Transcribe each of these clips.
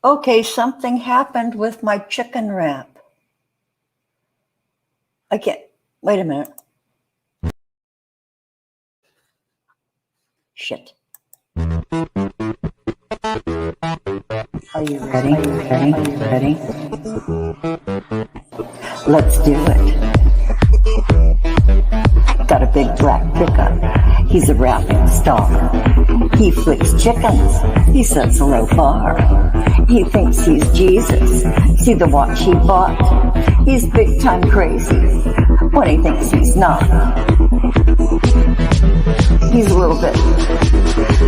Okay, something happened with my chicken wrap. I can't, wait a minute. Shit. Are you ready? Are you ready? Are you ready? Let's do it. Got a big black pickup. He's a wrapping star. He flicks chickens. He sets a low bar. He thinks he's Jesus. See the watch he bought? He's big time crazy when he thinks he's not. He's a little bit.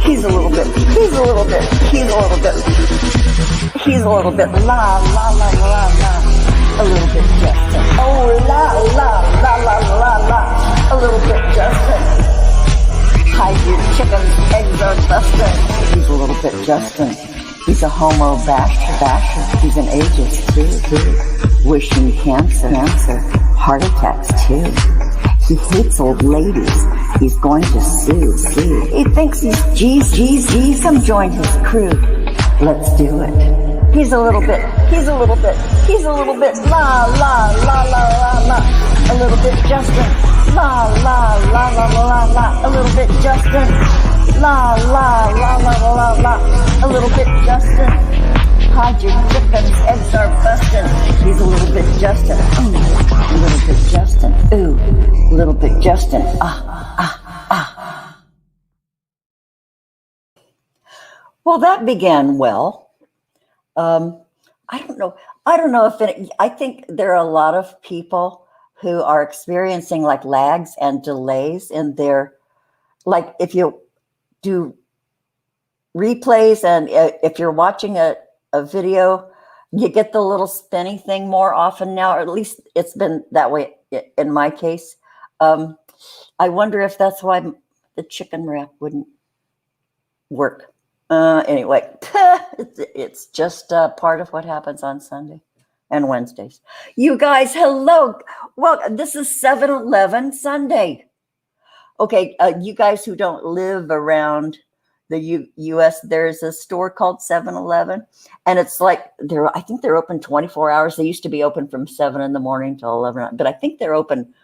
He's a little bit. He's a little bit. He's a little bit. He's a little bit. La la la la la. A little bit Justin. Oh la la la la la la. A little bit Justin. Hide your chickens, eggs are busting. He's a little bit Justin. He's a homo basher. He's an ageist too. Wishing cancer, heart attacks too. He hates old ladies. He's going to sue. He thinks he's Jesus. Come join his crew. Let's do it. He's a little bit. He's a little bit. He's a little bit. La la la la la la. A little bit Justin. La la la la la la la. A little bit Justin. La la la la la la la. A little bit Justin. Hide your chickens, eggs are busting. He's a little bit Justin. A little bit Justin. Ooh, a little bit Justin. Well, that began well. I don't know. I think there are a lot of people who are experiencing like lags and delays in their, like if you do replays and if you're watching a video, you get the little spinny thing more often now, or at least it's been that way in my case. I wonder if that's why the chicken wrap wouldn't work. Anyway, it's just part of what happens on Sunday and Wednesdays. You guys, hello. Well, this is 7-Eleven Sunday. Okay, you guys who don't live around the U.S., there's a store called 7-Eleven, and it's like I think they're open 24 hours. They used to be open from 7 in the morning till 11, but I think they're open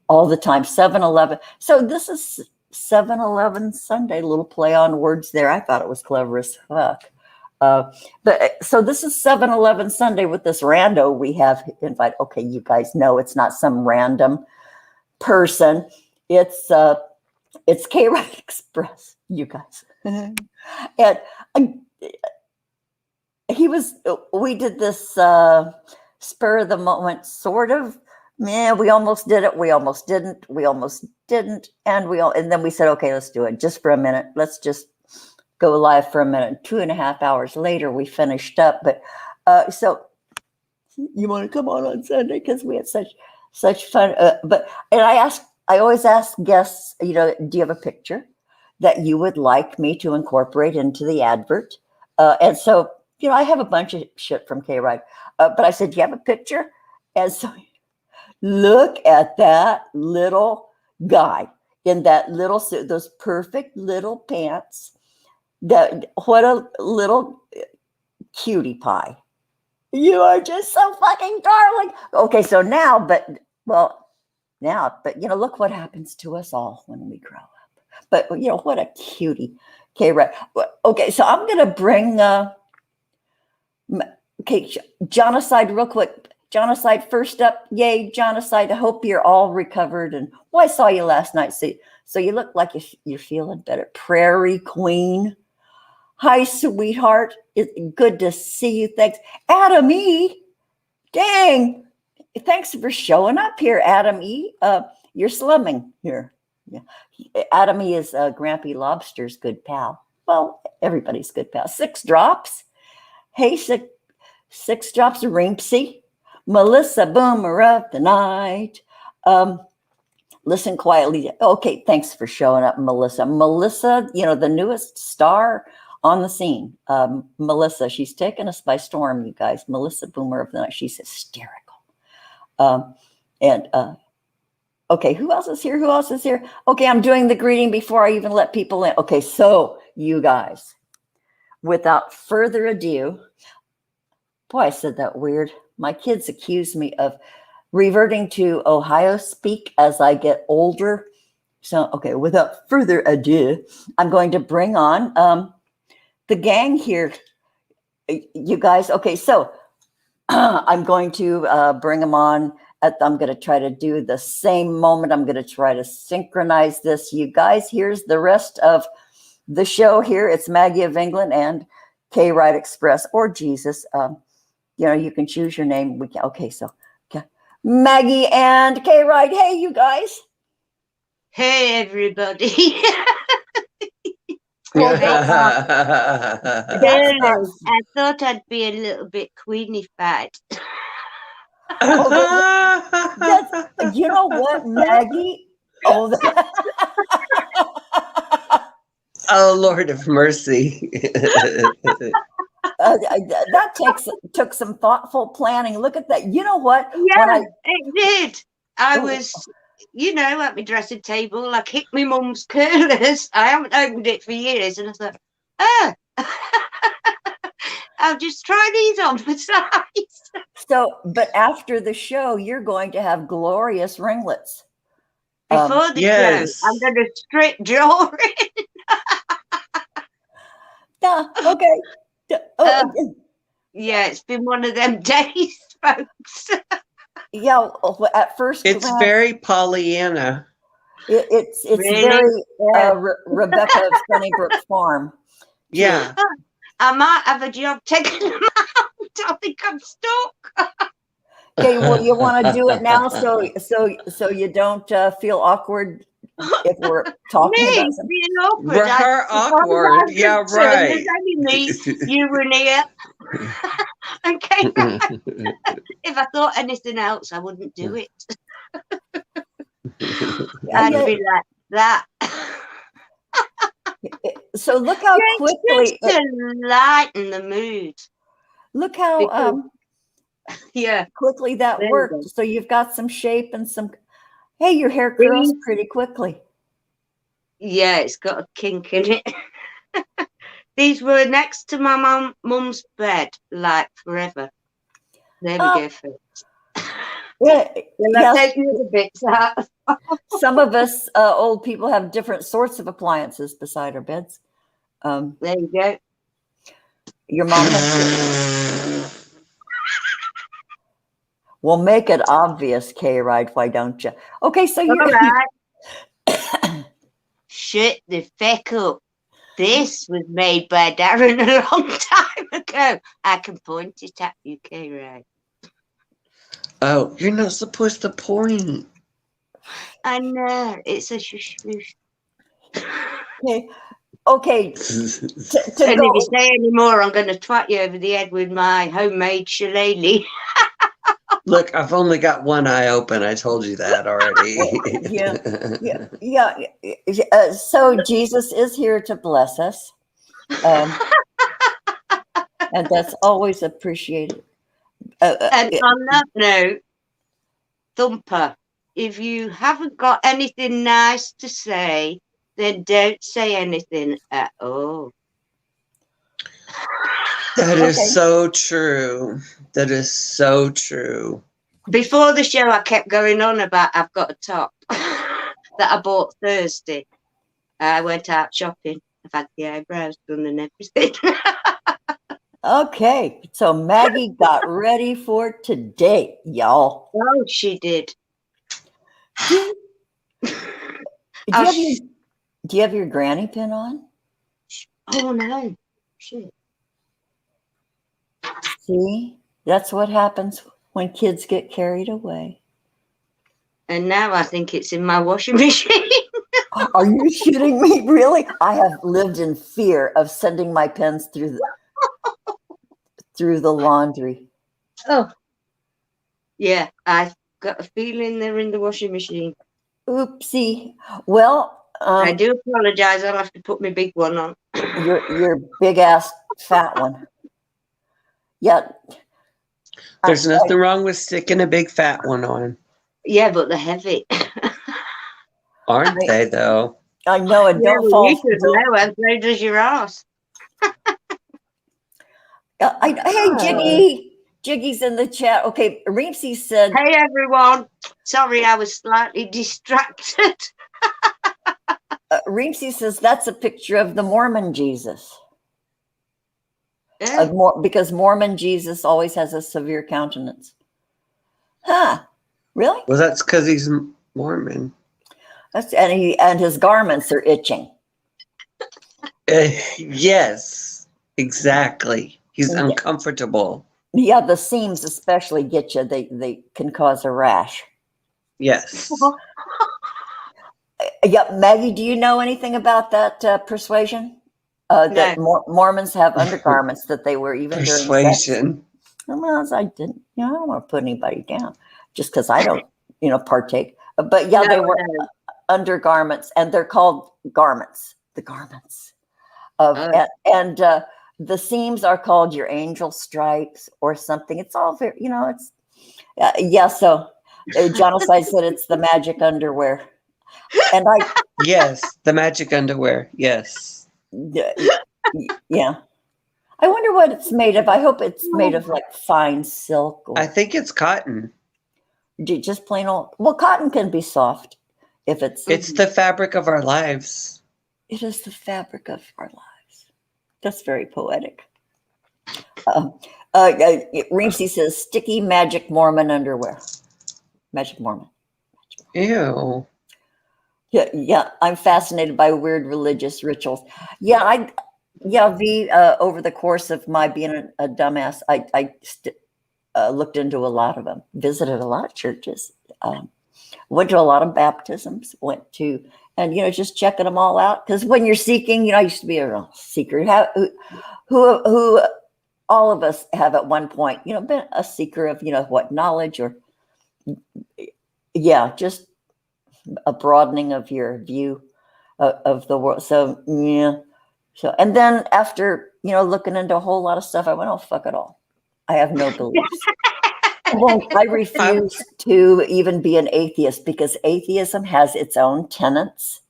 all the time. 7-Eleven. So this is 7-Eleven Sunday, little play on words there. I thought it was clever as fuck. So this is 7-Eleven Sunday with this rando we have invited. Okay, you guys know it's not some random person. It's K-Ride Express, you guys. And we did this spur of the moment sort of. Man, we almost did it. We almost didn't. We almost didn't. And then we said, okay, let's do it just for a minute. Let's just go live for a minute. 2.5 hours later, we finished up. But so you want to come on Sunday? Because we had such fun. I always ask guests, do you have a picture that you would like me to incorporate into the advert? And so, I have a bunch of shit from K-Ride. But I said, do you have a picture? And so look at that little guy in that little suit, those perfect little pants. What a little cutie pie. You are just so fucking darling. Okay, so look what happens to us all when we grow up. But, what a cutie. Okay, okay, so I'm going to bring, Genocide real quick. Genocide first up. Yay, Genocide. I hope you're all recovered. And I saw you last night. So you look like you're feeling better. Prairie Queen. Hi, sweetheart. It's good to see you. Thanks. Adam E. Dang. Thanks for showing up here, Adam E. You're slumming here. Yeah. Adam E. is Grampy Lobster's good pal. Well, everybody's good pal. 6 drops. Hey, 6 drops of Rimpsy. Melissa Boomer of the night. Listen quietly. Okay, thanks for showing up, Melissa. Melissa, the newest star on the scene. Melissa, she's taken us by storm, you guys. Melissa Boomer of the night. She's hysterical. And Okay, who else is here? Who else is here? Okay, I'm doing the greeting before I even let people in. Okay, so you guys, without further ado, boy, I said that weird. My kids accuse me of reverting to Ohio speak as I get older. So, okay, without further ado, I'm going to bring on the gang here. You guys, okay, so I'm going to bring them on. I'm going to try to do the same moment. I'm going to try to synchronize this. You guys, here's the rest of the show here. It's Maggie-of-England and K-Ride Express or Jesus. You can choose your name. Okay, so okay. Maggie and K-Ride. Hey, you guys. Hey, everybody. Well, I thought I'd be a little bit queenified. You know what, Maggie? Oh, oh, Lord of mercy. that took some thoughtful planning. Look at that. You know what? Yeah, it did. I was, at my dressing table. I kicked my mum's curlers. I haven't opened it for years. And I thought, I'll just try these on for size. So, but after the show, you're going to have glorious ringlets. Before the show, I'm going to strip jewelry. Okay. Yeah, it's been one of them days, folks. Yeah, at first it's glance, very Pollyanna. It's really? Very Rebecca of Sunnybrook Farm. Yeah. I might have a job taking them out. I think I'm stuck. Okay, well, you want to do it now so you don't feel awkward if we're talking about something. Being awkward. We're awkward. Yeah, right. There's only me, you were near. Okay. If I thought anything else, I wouldn't do it. I'd be like that. So look how quickly just to lighten the mood. Look how quickly that worked. So you've got some shape and some. Hey, your hair curls pretty quickly. Yeah, it's got a kink in it. These were next to my mum's bed, like forever. There we go, folks. Take the bits out. Some of us old people have different sorts of appliances beside our beds. There you go. Your mom has. Well, make it obvious, K-Ride. Why don't you? Okay, so you're right. Shut the feck up. This was made by Darren a long time ago. I can point it at you, K-Ride. Oh, you're not supposed to point. I know. It's a shush. Okay. And if you say any more, I'm going to twat you over the head with my homemade shillelagh. Look, I've only got one eye open. I told you that already. Yeah. So Jesus is here to bless us. And that's always appreciated. And on that note, Thumper, if you haven't got anything nice to say, then don't say anything at all. That is so true. That is so true. Before the show, I kept going on about I've got a top that I bought Thursday. I went out shopping. I've had the eyebrows done and everything. Okay, so Maggie got ready for today, y'all. Oh, she did. Do you have your granny pin on? Oh, no. Shit. See, that's what happens when kids get carried away. And now I think it's in my washing machine. Are you shitting me? Really? I have lived in fear of sending my pens through the laundry. Oh. Yeah, I've got a feeling they're in the washing machine. Oopsie. Well, I do apologize. I'll have to put my big one on. Your big ass fat one. Yeah. There's nothing wrong with sticking a big fat one on. Yeah, but they're heavy. Aren't they, though? I know it. Yeah, Don't well, fall. you should know, and so does your ass. Hey, Jiggy. Jiggy's in the chat. Okay, Reemsy said. Hey, everyone. Sorry, I was slightly distracted. Reemsy says that's a picture of the Mormon Jesus. Yeah. Because Mormon Jesus always has a severe countenance. Huh? Really? Well, that's because he's Mormon. And his garments are itching. Yes, exactly. He's Yeah. uncomfortable. Yeah, the seams especially get you. They can cause a rash. Yes. Yeah, Maggie, do you know anything about that persuasion? That Mormons have undergarments that they wear even during sex. Persuasion. Well, I didn't. I don't want to put anybody down just because I don't, partake. But yeah, they wear undergarments, and they're called garments. The garments and the seams are called your angel stripes or something. It's all very, it's yeah. So Jonathan said it's the magic underwear, and yes, the magic underwear. Yes. Yeah. I wonder what it's made of. I hope it's made of like fine silk. I think it's cotton. Just plain old. Well, cotton can be soft if it's. It's the fabric of our lives. It is the fabric of our lives. That's very poetic. Reemsy says sticky magic Mormon underwear. Magic Mormon. Ew. Yeah. I'm fascinated by weird religious rituals. Yeah, over the course of my being a dumbass, I looked into a lot of them, visited a lot of churches, went to a lot of baptisms, and just checking them all out. Because when you're seeking, I used to be a seeker. Who all of us have at one point, been a seeker of, what knowledge or, just a broadening of your view of the world. So yeah. So, and then after, looking into a whole lot of stuff, I went, oh, fuck it all. I have no beliefs. I refuse to even be an atheist because atheism has its own tenets.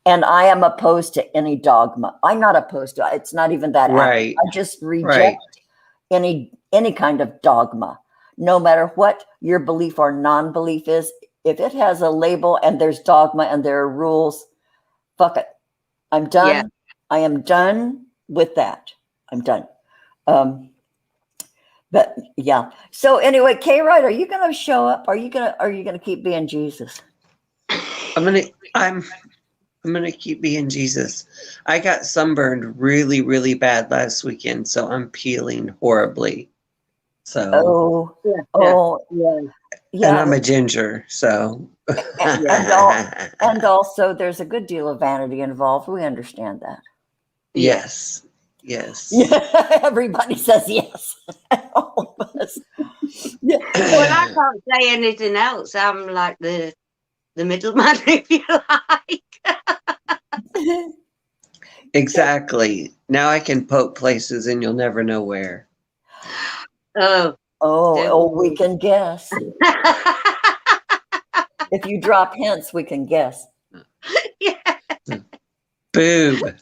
And I am opposed to any dogma. I'm not opposed to it. It's not even that. Right. I just reject any kind of dogma, no matter what your belief or non-belief is. If it has a label and there's dogma and there are rules, fuck it. I'm done. Yeah. I am done with that. I'm done. But yeah. So anyway, Kay Wright, are you going to show up? Are you going to keep being Jesus? I'm going to keep being Jesus. I got sunburned really, really bad last weekend, so I'm peeling horribly. So. Yeah. And I'm a ginger, so. and also, there's a good deal of vanity involved. We understand that. Yes. Yes. Yeah, everybody says yes. All of us. Yeah. Well, I can't say anything else. I'm like the middleman, if you like. Exactly. Now I can poke places and you'll never know where. Oh, we can guess. If you drop hints, we can guess. Yeah. Boob.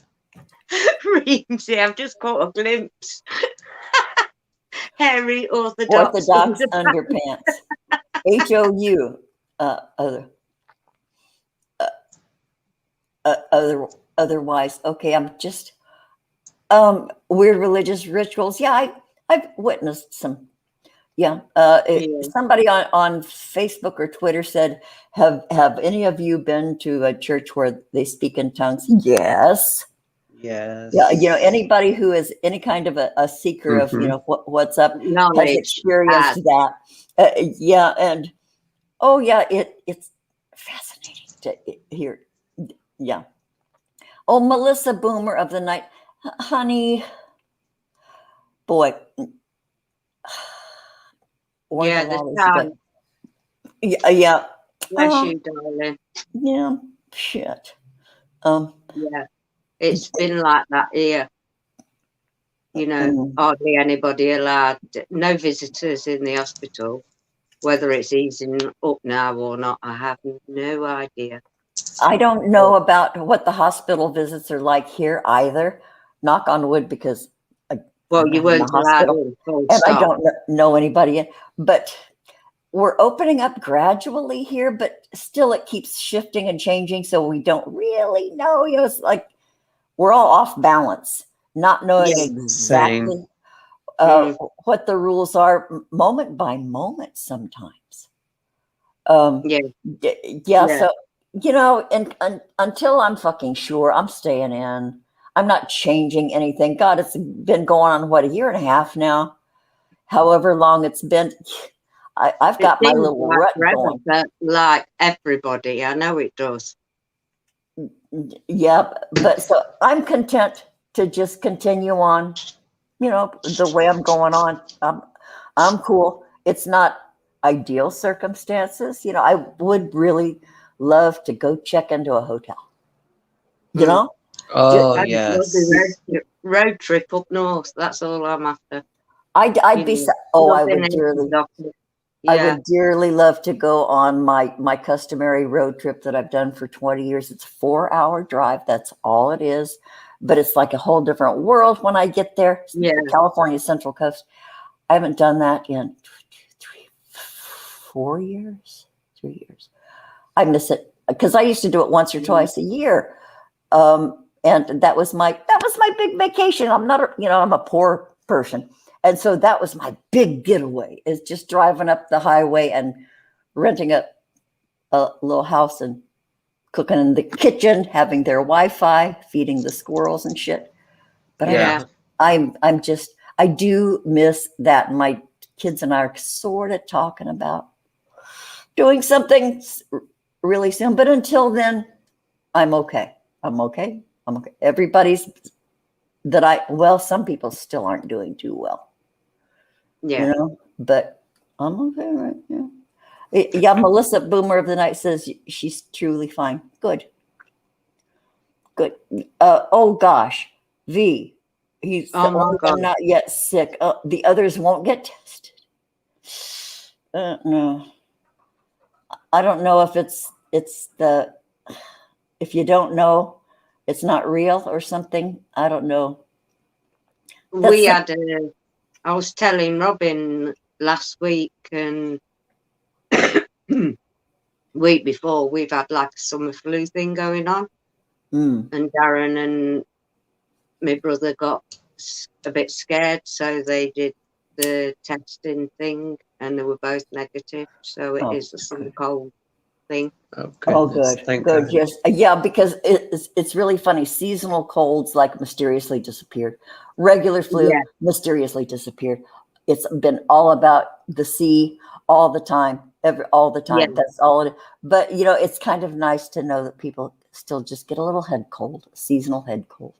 Reemsy, I've just caught a glimpse. Hairy Orthodox underpants. HOU. Otherwise, okay. I'm just weird religious rituals. Yeah, I've witnessed some. Yeah. Somebody on Facebook or Twitter said, "Have any of you been to a church where they speak in tongues?" Yes. Yes. Yeah. Anybody who is any kind of a seeker of what's up has experienced that. Yeah, and it's fascinating to hear. Yeah. Oh, Melissa Boomer of the night, honey, boy. Yeah, the sun. Yeah. Bless you, darling. Yeah. Shit. Yeah, it's been like that here. Hardly anybody allowed. No visitors in the hospital. Whether it's easing up now or not, I have no idea. I don't know about what the hospital visits are like here either. Knock on wood, because Well, I'm you not in the weren't allowed hospital in, full and I stop. don't know anybody in, but we're opening up gradually here, but still it keeps shifting and changing. So we don't really know, it's like we're all off balance, not knowing Yeah. exactly Mm. what the rules are moment by moment sometimes. Yeah. Yeah. So, and until I'm fucking sure, I'm staying in. I'm not changing anything. God, it's been going on, what, a year and a half now? However long it's been. I've It got my seems little like rut forever, going. but like everybody, I know it does. Yeah, but so I'm content to just continue on, the way I'm going on. I'm cool. It's not ideal circumstances. I would really love to go check into a hotel. You Mm. know, Ju- Oh, I'd love yes. the road trip up north. That's all I'm after. I'd You be. know, Oh, I nothing would else dearly. is off it. I Yeah. would dearly love to go on my customary road trip that I've done for 20 years. It's a 4-hour drive. That's all it is. But it's like a whole different world when I get there. Yeah. The California Central Coast. I haven't done that in 4 years. 3 years. I miss it because I used to do it once or twice a year. And that was my big vacation. I'm not, I'm a poor person. And so that was my big getaway, is just driving up the highway and renting a little house and cooking in the kitchen, having their Wi-Fi, feeding the squirrels and shit. But Yeah. I do miss that. My kids and I are sort of talking about doing something really soon. But until then, I'm okay. I'm okay. Everybody's some people still aren't doing too well. Yeah. But I'm okay right now. Yeah, Melissa Boomer of the Night says she's truly fine. Good. Oh gosh, V. He's the Oh my only God. one not yet sick. The others won't get tested. No, I don't know if if you don't know, it's not real or something. I don't know. I was telling Robin last week and week before, we've had like a summer flu thing going on. And Darren and my brother got a bit scared, so they did the testing thing and they were both negative. So it is a summer cold thing. Oh, good. Thank Good. God. Yes. Yeah, because it's really funny. Seasonal colds like mysteriously disappeared. Regular flu mysteriously disappeared. It's been all about the sea all the time, all the time. Yeah. That's all it is. But it's kind of nice to know that people still just get a little head cold, seasonal head cold.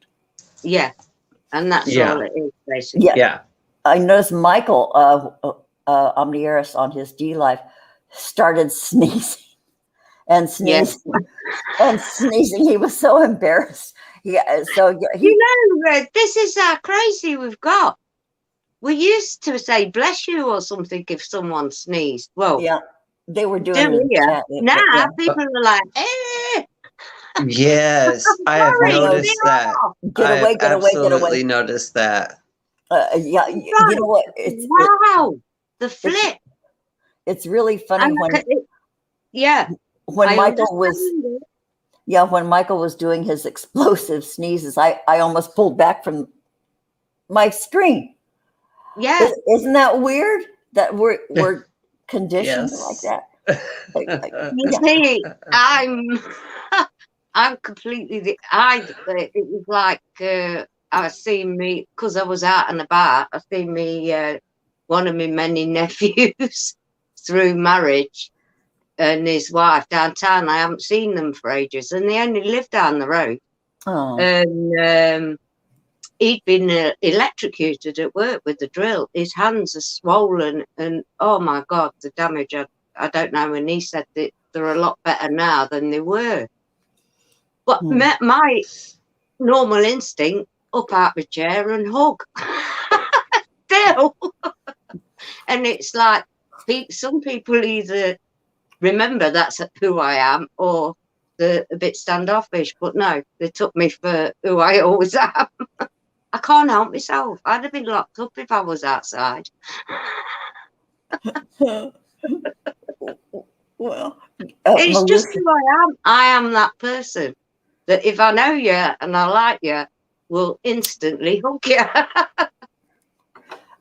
Yeah. And that's all it is, basically. Yeah. I noticed Michael Omnieris on his D Live started sneezing. And sneezing and sneezing. He was so embarrassed. This is how crazy we've got. We used to say "bless you" or something if someone sneezed. Well, yeah, they were doing it in the chat. Now people are like, "Eh." Yes, I have noticed that. Get away, get away, get away. Noticed that. Yeah, you know what? Wow, the flip. It's really funny when when Michael was doing his explosive sneezes, I almost pulled back from my screen. Yeah, isn't that weird that we're conditioned like that? You see, I'm completely it was like I seen me because I was out and about. I seen me one of my many nephews through marriage and his wife downtown. I haven't seen them for ages, and they only live down the road. Oh. And he'd been electrocuted at work with the drill. His hands are swollen, and oh my God, the damage! I don't know. And he said that they're a lot better now than they were. But my normal instinct, up out my chair and hug. Still. And it's like some people either remember that's who I am, or they're a bit standoffish, but no, they took me for who I always am. I can't help myself. I'd have been locked up if I was outside. Well, It's just Melissa, who I am. I am that person that if I know you and I like you, will instantly hug you.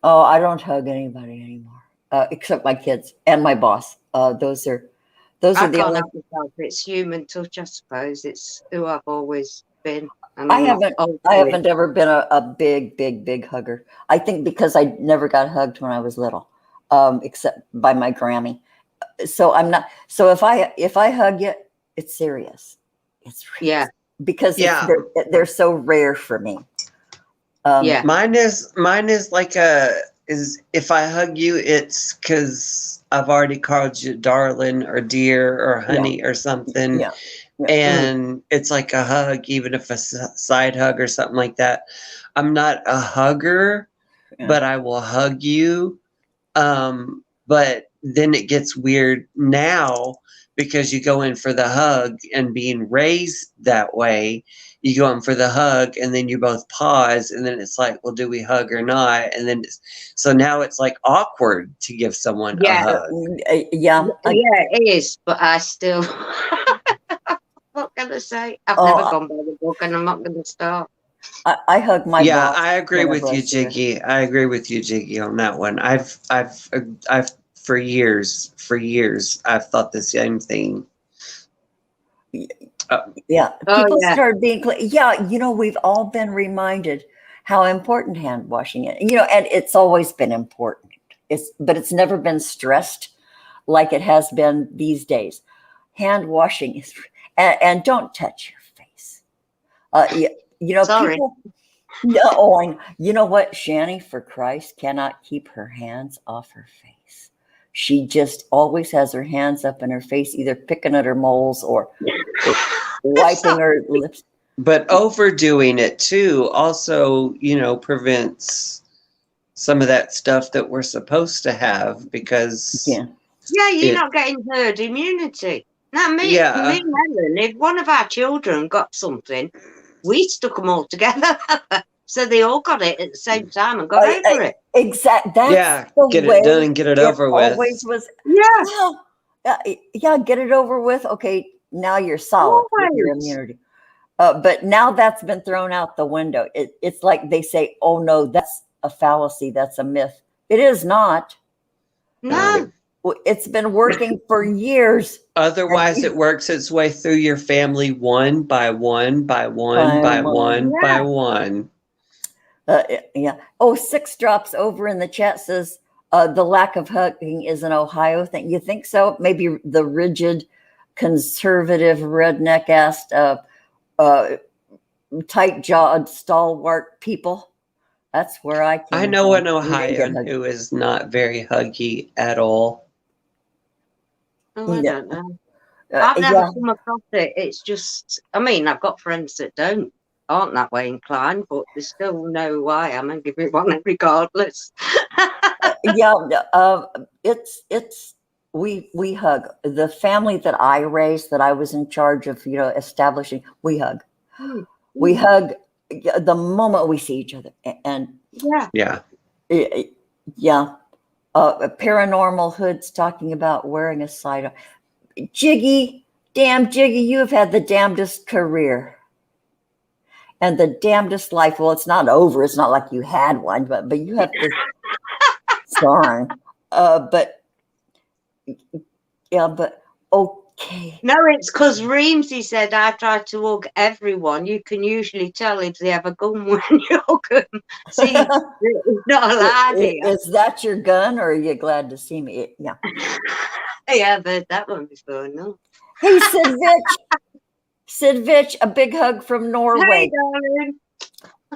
oh, I don't hug anybody anymore, except my kids and my boss. Those are I the can't only. help myself. It's human touch, I suppose. It's who I've always been. And I I'm not haven't. altering I it. haven't ever been a big hugger. I think because I never got hugged when I was little, except by my Grammy. So I'm not. So if I hug you, it's serious. It's Yeah. serious because Yeah. they're so rare for me. Yeah. Mine is like is if I hug you, it's because I've already called you darling or dear or honey or something. Yeah. And it's like a hug, even if a side hug or something like that. I'm not a hugger, but I will hug you. But then it gets weird now because you go in for the hug, and being raised that way, you go in for the hug and then you both pause, and then it's like, well, do we hug or not? And then so now it's like awkward to give someone a hug. Yeah. It is, but I still what can I say? I've never gone by the book and I'm not gonna start. I hug my boss. I agree with whenever I you, see her. Jiggy. I agree with you, Jiggy, on that one. I've for years, I've thought the same thing. Yeah. Oh, People yeah. started being, we've all been reminded how important hand washing is, and it's always been important. But it's never been stressed like it has been these days. Hand washing and don't touch your face. Sorry. People. No, you know what? Shani, for Christ, cannot keep her hands off her face. She just always has her hands up in her face, either picking at her moles or wiping her lips. But overdoing it too also, prevents some of that stuff that we're supposed to have because you're not getting herd immunity. Now, me and Ellen, if one of our children got something, we stuck them all together. So they all got it at the same time and got over it. Exactly. That's the get way it done and get it over with. Always was. Yeah. Get it over with. Okay, now you're solid with your immunity. But now that's been thrown out the window. It's like they say, "Oh no, that's a fallacy. That's a myth." It is not. No. It's been working for years. Otherwise, it works its way through your family one by one by one by one by one. Yeah. Oh, 6 drops over in the chat says the lack of hugging is an Ohio thing. You think so? Maybe the rigid, conservative, redneck-assed, tight-jawed, stalwart people. That's where I came I know from. an Ohioan who is not very huggy at all. Oh, I don't know. I've never come across it. It's just, I've got friends that aren't that way inclined, but they still know who I am and give me one regardless. We hug. The family that I raised, that I was in charge of, establishing, we hug. We hug the moment we see each other, and Paranormal Hood's talking about wearing a side. Jiggy, you have had the damnedest career and the damnedest life. Well, it's not over. It's not like you had one, but you have this song. But okay. No, it's because Reamsy said I try to hug everyone. You can usually tell if they have a gun when you hug them. See, it's not allowed here. Is that your gun, or are you glad to see me? Yeah. Yeah, I've heard that one before. No. Hey, Sid Vitch, a big hug from Norway. Hey,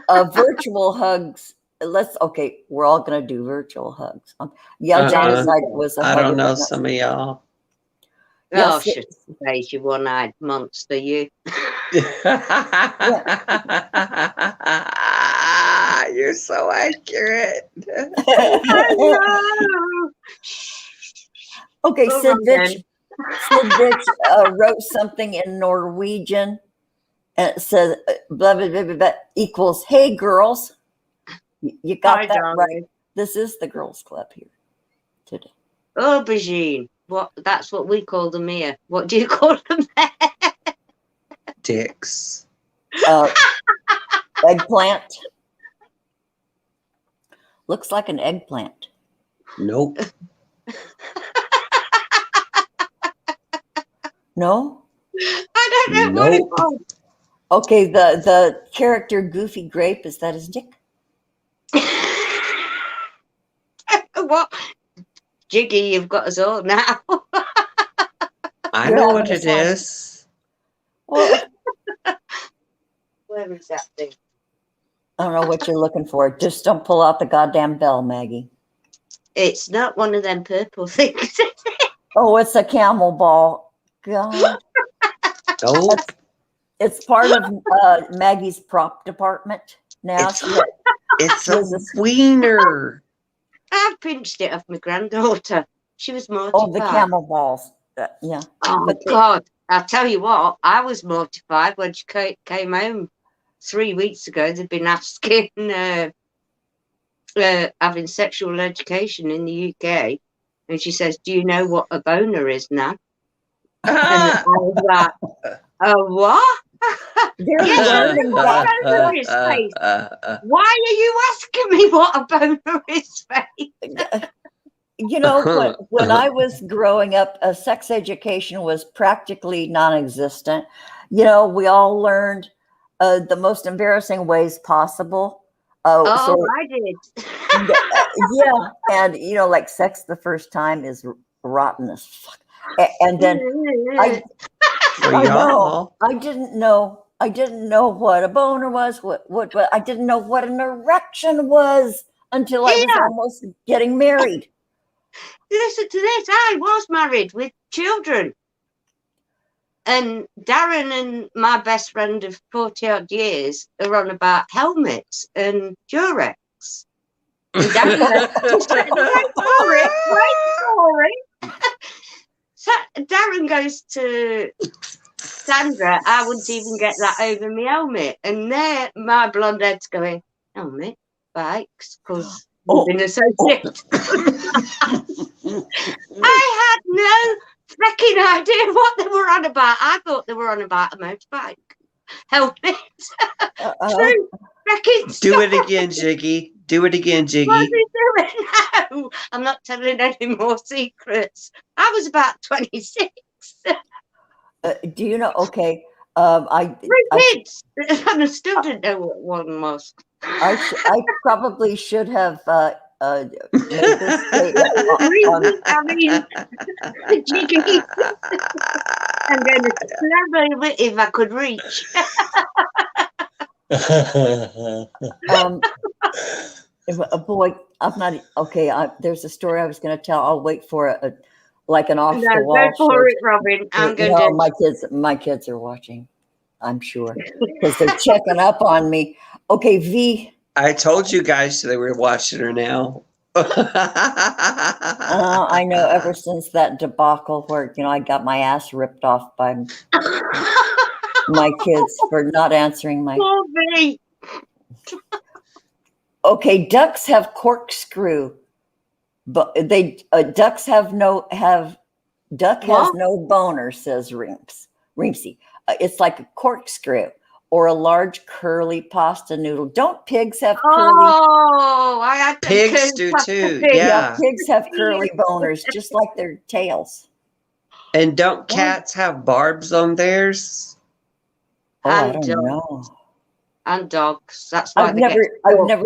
darling. Virtual hugs. We're all gonna do virtual hugs. Genocide was a hug. I don't know some of y'all. Oh, shit, face, you one-eyed monster, you. You're so accurate. Okay, Sid Vitch. wrote something in Norwegian, and it says blah, blah, blah, blah, blah, equals, hey, girls. You got Hi, that darling. right. This is the girls' club here today. Aubergine. That's what we call them here. What do you call them there? Dicks. Eggplant. Looks like an eggplant. Nope. No? I don't know what it Nope. was. Okay, the character Goofy Grape, is that his dick? What? Jiggy, you've got us all now. I You're know having what a it fun. is. Well, Where is that thing? I don't know what you're looking for. Just don't pull out the goddamn bell, Maggie. It's not one of them purple things. Oh, it's a camel ball. God. Nope. It's part of Maggie's prop department now. It's, She had- it's a There's a- wiener. I pinched it off my granddaughter. She was mortified. Oh, the camel balls. Yeah. Oh, But they- God. I'll tell you what, I was mortified when she came home 3 weeks ago. They'd been asking, having sexual education in the UK. And she says, do you know what a boner is now? And I was like, what? They're Yes, learning that. boner is face. Why are you asking me what a boner is, face? You know, when I was growing up, sex education was practically non-existent. You know, we all learned the most embarrassing ways possible. Oh, I did. Yeah, and you know, like sex the first time is rotten as fuck. And then For I y'all. didn't know what a boner was. What I didn't know what an erection was until I was Yeah. almost getting married. Listen to this. I was married with children. And Darren and my best friend of 40 odd years are on about helmets and Durex. And Darren goes, wait for it. So Darren goes to Sandra, I wouldn't even get that over my helmet. And there, my blonde head's going, helmet, bikes, because we've been associated. I had no freaking idea what they were on about. I thought they were on about a motorbike. Helmet. True. Freaking Do it again, Jiggy. Do it again, What Jiggy. are you doing? No, I'm not telling any more secrets. I was about 26. Do you know? Okay, Three kids. And I still didn't know what one was. I probably should have made this statement. I mean, Jiggy. I'm going to slam it if I could reach. Boy, I'm not okay. There's a story I was going to tell. I'll wait for like an off the wall. Go for it, Robin. I'm going to. My kids are watching. I'm sure because they're checking up on me. Okay, V. I told you guys they were watching her now. I know. Ever since that debacle where I got my ass ripped off by my kids for not answering my. Poor V. Okay, ducks have corkscrew, but ducks have no duck has no boner, says Rimpsy. It's like a corkscrew or a large curly pasta noodle. Don't pigs have curly? Oh, I had Pigs do too. Pig. Yeah. Pigs have curly boners, just like their tails. And don't cats have barbs on theirs? Oh, I And don't know. And dogs. That's why I've never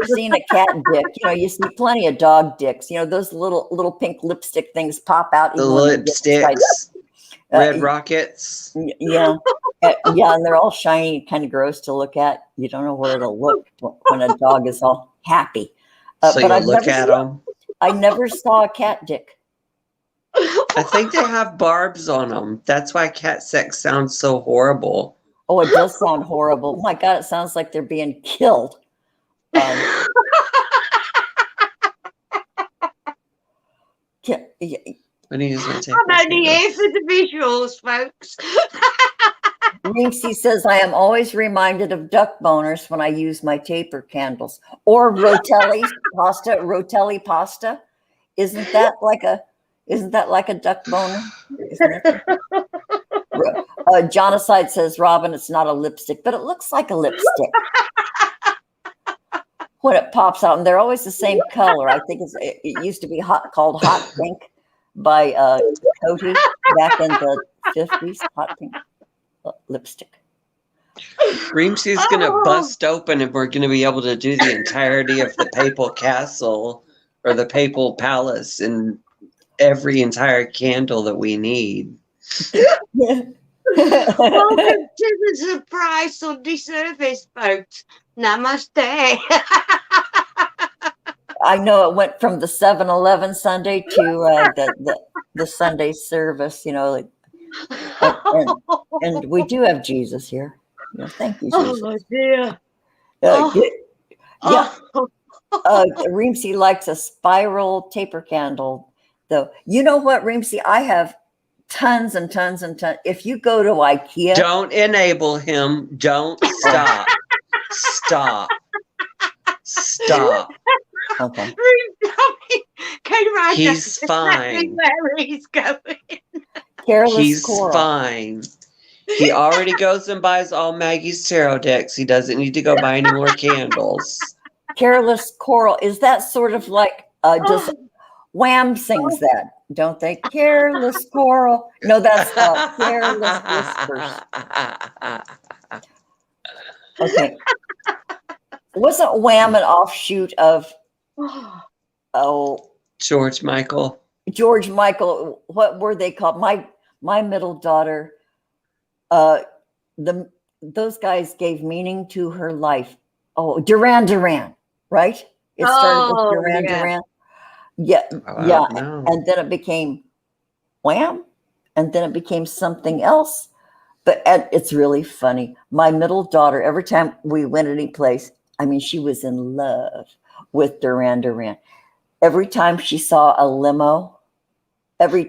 seen a cat dick. You see plenty of dog dicks. Those little pink lipstick things pop out. The even when they get inside. lipsticks, red rockets. Yeah, yeah, and they're all shiny, kind of gross to look at. You don't know where to look when a dog is all happy. So you look at them. I never saw a cat dick. I think they have barbs on them. That's why cat sex sounds so horrible. Oh, it does sound horrible. My God, it sounds like they're being killed. I'm going to use my tape. I'm only here for the visuals, folks. Rinksy says, I am always reminded of duck boners when I use my taper candles. Or rotelli pasta. Isn't that like a duck boner? Isn't it? Jonaside says, Robin, it's not a lipstick, but it looks like a lipstick when it pops out, and they're always the same color. I think it used to be called hot pink by Coty back in the 50s. Hot pink lipstick. Reemsy's going to bust open and we're going to be able to do the entirety of the papal castle or the papal palace and every entire candle that we need. Welcome to the surprise Sunday service, folks. Namaste. I know it went from the 7-Eleven Sunday to the Sunday service, like, and we do have Jesus here. Thank you, Jesus. Oh, dear. Reemsy likes a spiral taper candle, though. You know what, Reemsy? I have tons and tons and tons. If you go to IKEA, don't enable him. Don't stop. Stop. Okay. He's fine. Where he's going. Careless Coral. Fine. He already goes and buys all Maggie's tarot decks. He doesn't need to go buy any more candles. Careless Coral. Is that sort of like just Wham sings that, don't they? Careless Coral. No, that's Careless Whispers. Okay. Wasn't Wham an offshoot of George Michael? George Michael. What were they called? My middle daughter. Those guys gave meaning to her life. Oh, Duran Duran, right? It started with Duran Duran. Yeah, and then it became Wham, and then it became something else. But it's really funny. My middle daughter, every time we went any place, I mean, she was in love with Duran Duran. Every time she saw a limo, every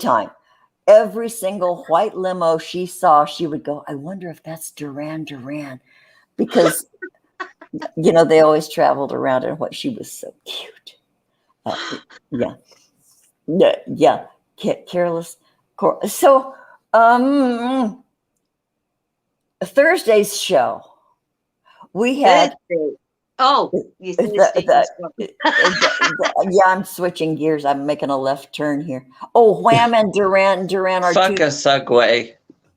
single white limo she saw, she would go, I wonder if that's Duran Duran. Because, they always traveled around and what she was so cute. Careless. So, Thursday's show, we had. You I'm switching gears. I'm making a left turn here. Oh, Wham and Duran are fuck a segue.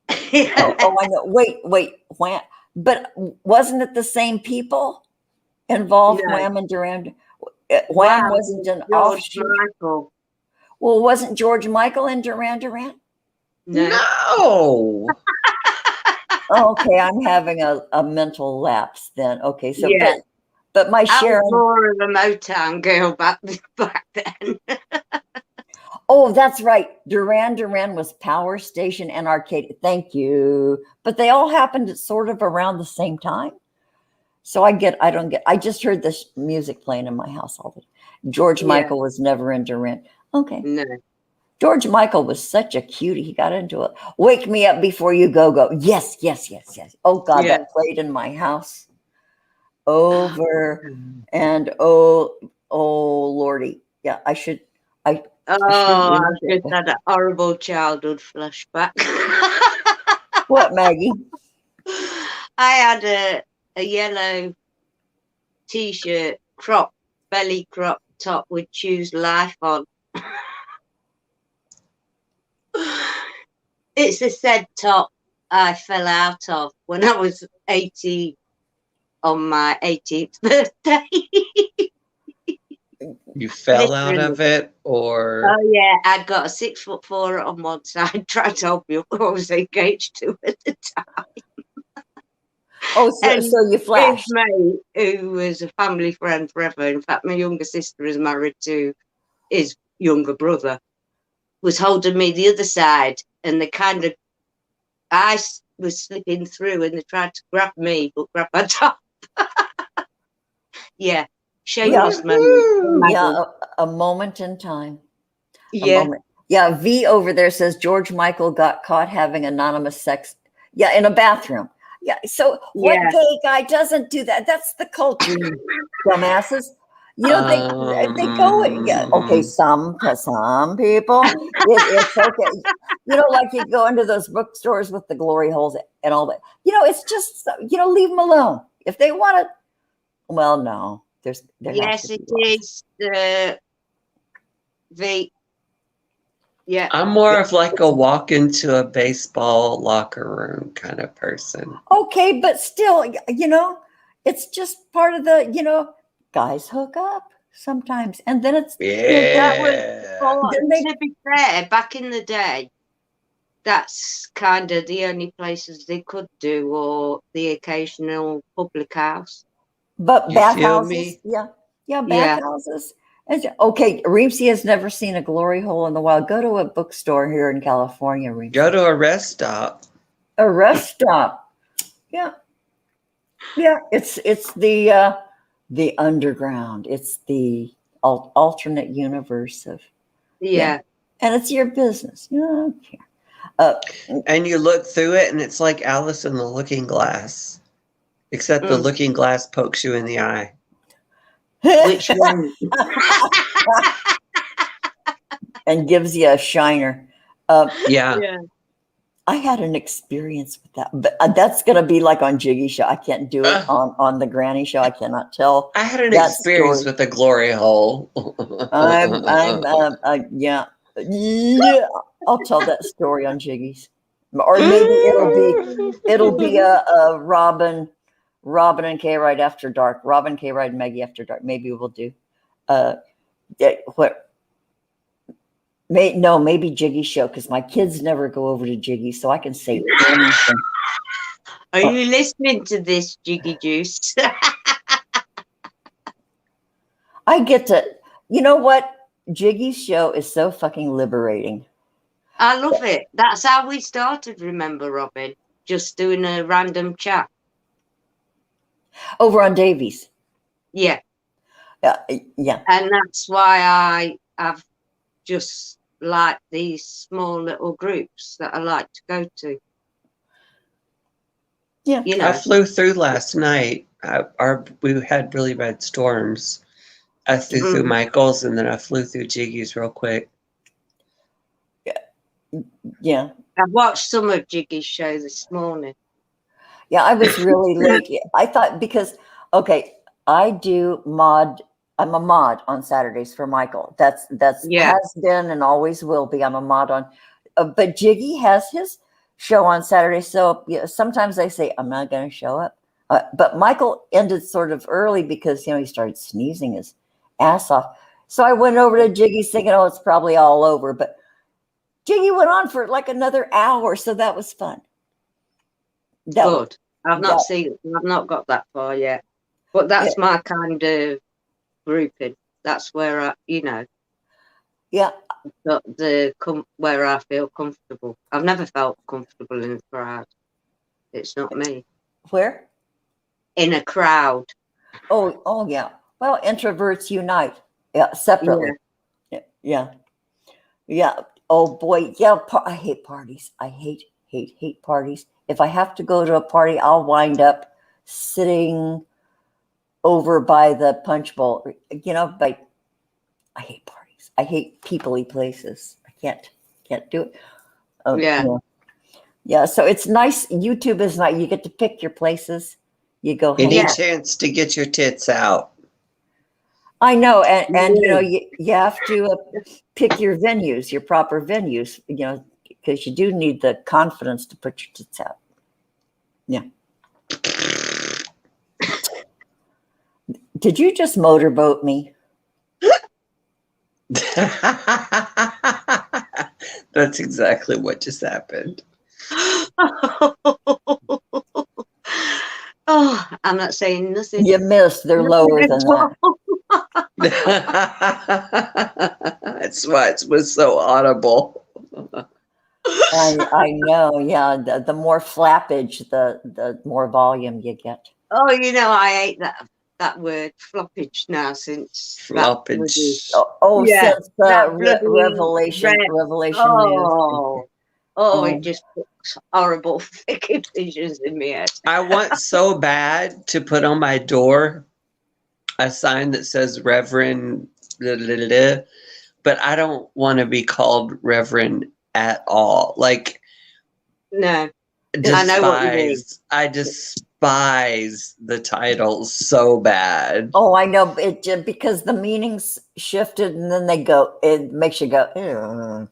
I know. Wait, Wham. But wasn't it the same people involved? Yeah. Wham and Duran. Wham wasn't an offshoot. Michael. Well, wasn't George Michael in Duran Duran? No. Okay, I'm having a mental lapse then. Okay, so but my Sharon. I was more of a Motown girl back then. Oh, that's right. Duran Duran was Power Station and Arcade. Thank you. But they all happened at sort of around the same time. So I just heard this music playing in my house all the time. George Michael was never in Duran. Okay. No. George Michael was such a cutie. He got into it. Wake Me Up Before You Go. Yes. Oh, God, that played in my house over and Lordy. Yeah, I should. I've just had a horrible childhood flashback. What, Maggie? I had a yellow t-shirt, belly crop top with Choose Life on. It's a said top I fell out of when I was 80 on my 18th birthday. You fell out of it, or? Oh yeah, I'd got a 6'4" on one side. Tried to help me up. I was engaged to at the time. Oh, so you flashed. His mate, who was a family friend forever. In fact, my younger sister is married to his younger brother. Was holding me the other side, and I was slipping through, and they tried to grab me, but grab my top. Shameless moment. Yeah, a moment in time. Yeah. Yeah, V over there says George Michael got caught having anonymous sex. Yeah, in a bathroom. Yeah. So what Yeah. gay guy doesn't do that? That's the culture, you dumbasses. You know they go. Yeah. Okay. Some people it's okay. You know, like you go into those bookstores with the glory holes and all that. You know, it's just leave them alone if they want to. Well, no. There has Yes, to be it laws. is. The yeah. I'm more of like a walk into a baseball locker room kind of person. Okay, but still, it's just part of the guys hook up sometimes, and then it's That was, Yeah. then they. to be fair, back in the day, that's kind of the only places they could do, or the occasional public house. But You feel bathhouses, me? yeah, Yeah. bathhouses. Okay, Reemsy has never seen a glory hole in the wild. Go to a bookstore here in California, Go Reemsy. to a rest stop. A rest stop. Yeah, yeah. It's the underground. It's the alternate universe of Yeah. and it's your business. You don't care. Uh, And you look through it and it's like Alice in the Looking Glass. Except the Mm. looking glass pokes you in the eye. Which one? and gives you a shiner. Yeah. Yeah. I had an experience with that, but that's going to be like on Jiggy Show. I can't do it on the Granny Show. I cannot tell I had an that experience story. with a glory hole. Yeah. I'll tell that story on Jiggy's, or maybe it'll be a Robin and K Ride After Dark, Robin K Ride and Maggie After Dark. Maybe we'll do what. Maybe Jiggy Show because my kids never go over to Jiggy, so I can say anything. Are you listening to this, Jiggy Juice? I get to, you know what? Jiggy's show is so fucking liberating. I love it. That's how we started, remember, Robin? Just doing a random chat. Over on Davies. Yeah. Yeah. And that's why I've just like these small little groups that I like to go to. Yeah. You know. I flew through last night. We had really bad storms. I flew through Michael's and then I flew through Jiggy's real quick. Yeah. I watched some of Jiggy's show this morning. Yeah, I was really late. I thought because, okay, I'm a mod on Saturdays for Michael. That's has been and always will be. I'm a mod on, but Jiggy has his show on Saturday. So sometimes I say, I'm not going to show up. But Michael ended sort of early because, he started sneezing his ass off. So I went over to Jiggy's thinking, oh, it's probably all over. But Jiggy went on for like another hour. So that was fun. Good. I've not got that far yet. But that's my kind of grouping. That's where Yeah. Where I feel comfortable. I've never felt comfortable in a crowd. It's not me. Where? In a crowd. Oh yeah. Well, introverts unite. Yeah, separately. Yeah. Oh boy. Yeah. I hate parties. I hate parties. If I have to go to a party, I'll wind up sitting over by the punch bowl. But I hate parties. I hate people-y places. I can't do it. Yeah. So it's nice. YouTube is nice. You get to pick your places. You go. Any chance to get your tits out. I know, and you have to pick your venues, your proper venues. Because you do need the confidence to put your tits out. Yeah. Did you just motorboat me? That's exactly what just happened. Oh, I'm not saying nothing. You missed. They're lower than that. That's why it was so audible. I know. Yeah. The more flappage, the more volume you get. Oh, I hate that. that word floppage now since that bloody, Floppage. yeah, Since that bloody Revelation, red. Revelation News. Oh, it just puts horrible fucking visions in my head. I want so bad to put on my door a sign that says Reverend, blah, blah, blah, blah, but I don't want to be called Reverend at all. Like, No, I know what you mean. I despise the title so bad. Oh, I know. It just because the meanings shifted, and then they go. It makes you go. "Ew."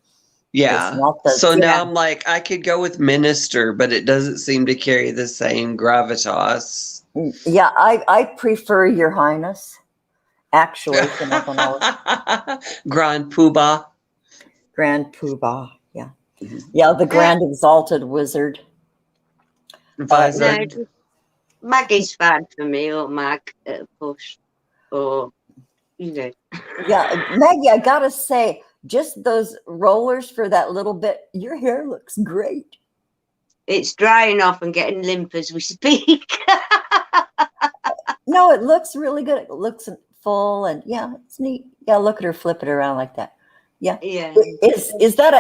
Yeah. It's not the. So now Yeah. I'm like, I could go with minister, but it doesn't seem to carry the same gravitas. Yeah, I prefer Your Highness. Actually, from up on all Grand Poobah. Grand Poobah. Yeah, yeah, the Grand Exalted Wizard. Visor. No, just Maggie's fine for me, or Mag at a push, or you know. Yeah, Maggie, I gotta say, just those rollers for that little bit. Your hair looks great. It's drying off and getting limp as we speak. No, it looks really good. It looks full, and yeah, it's neat. Yeah, look at her flip it around like that. Yeah. Yeah. Is that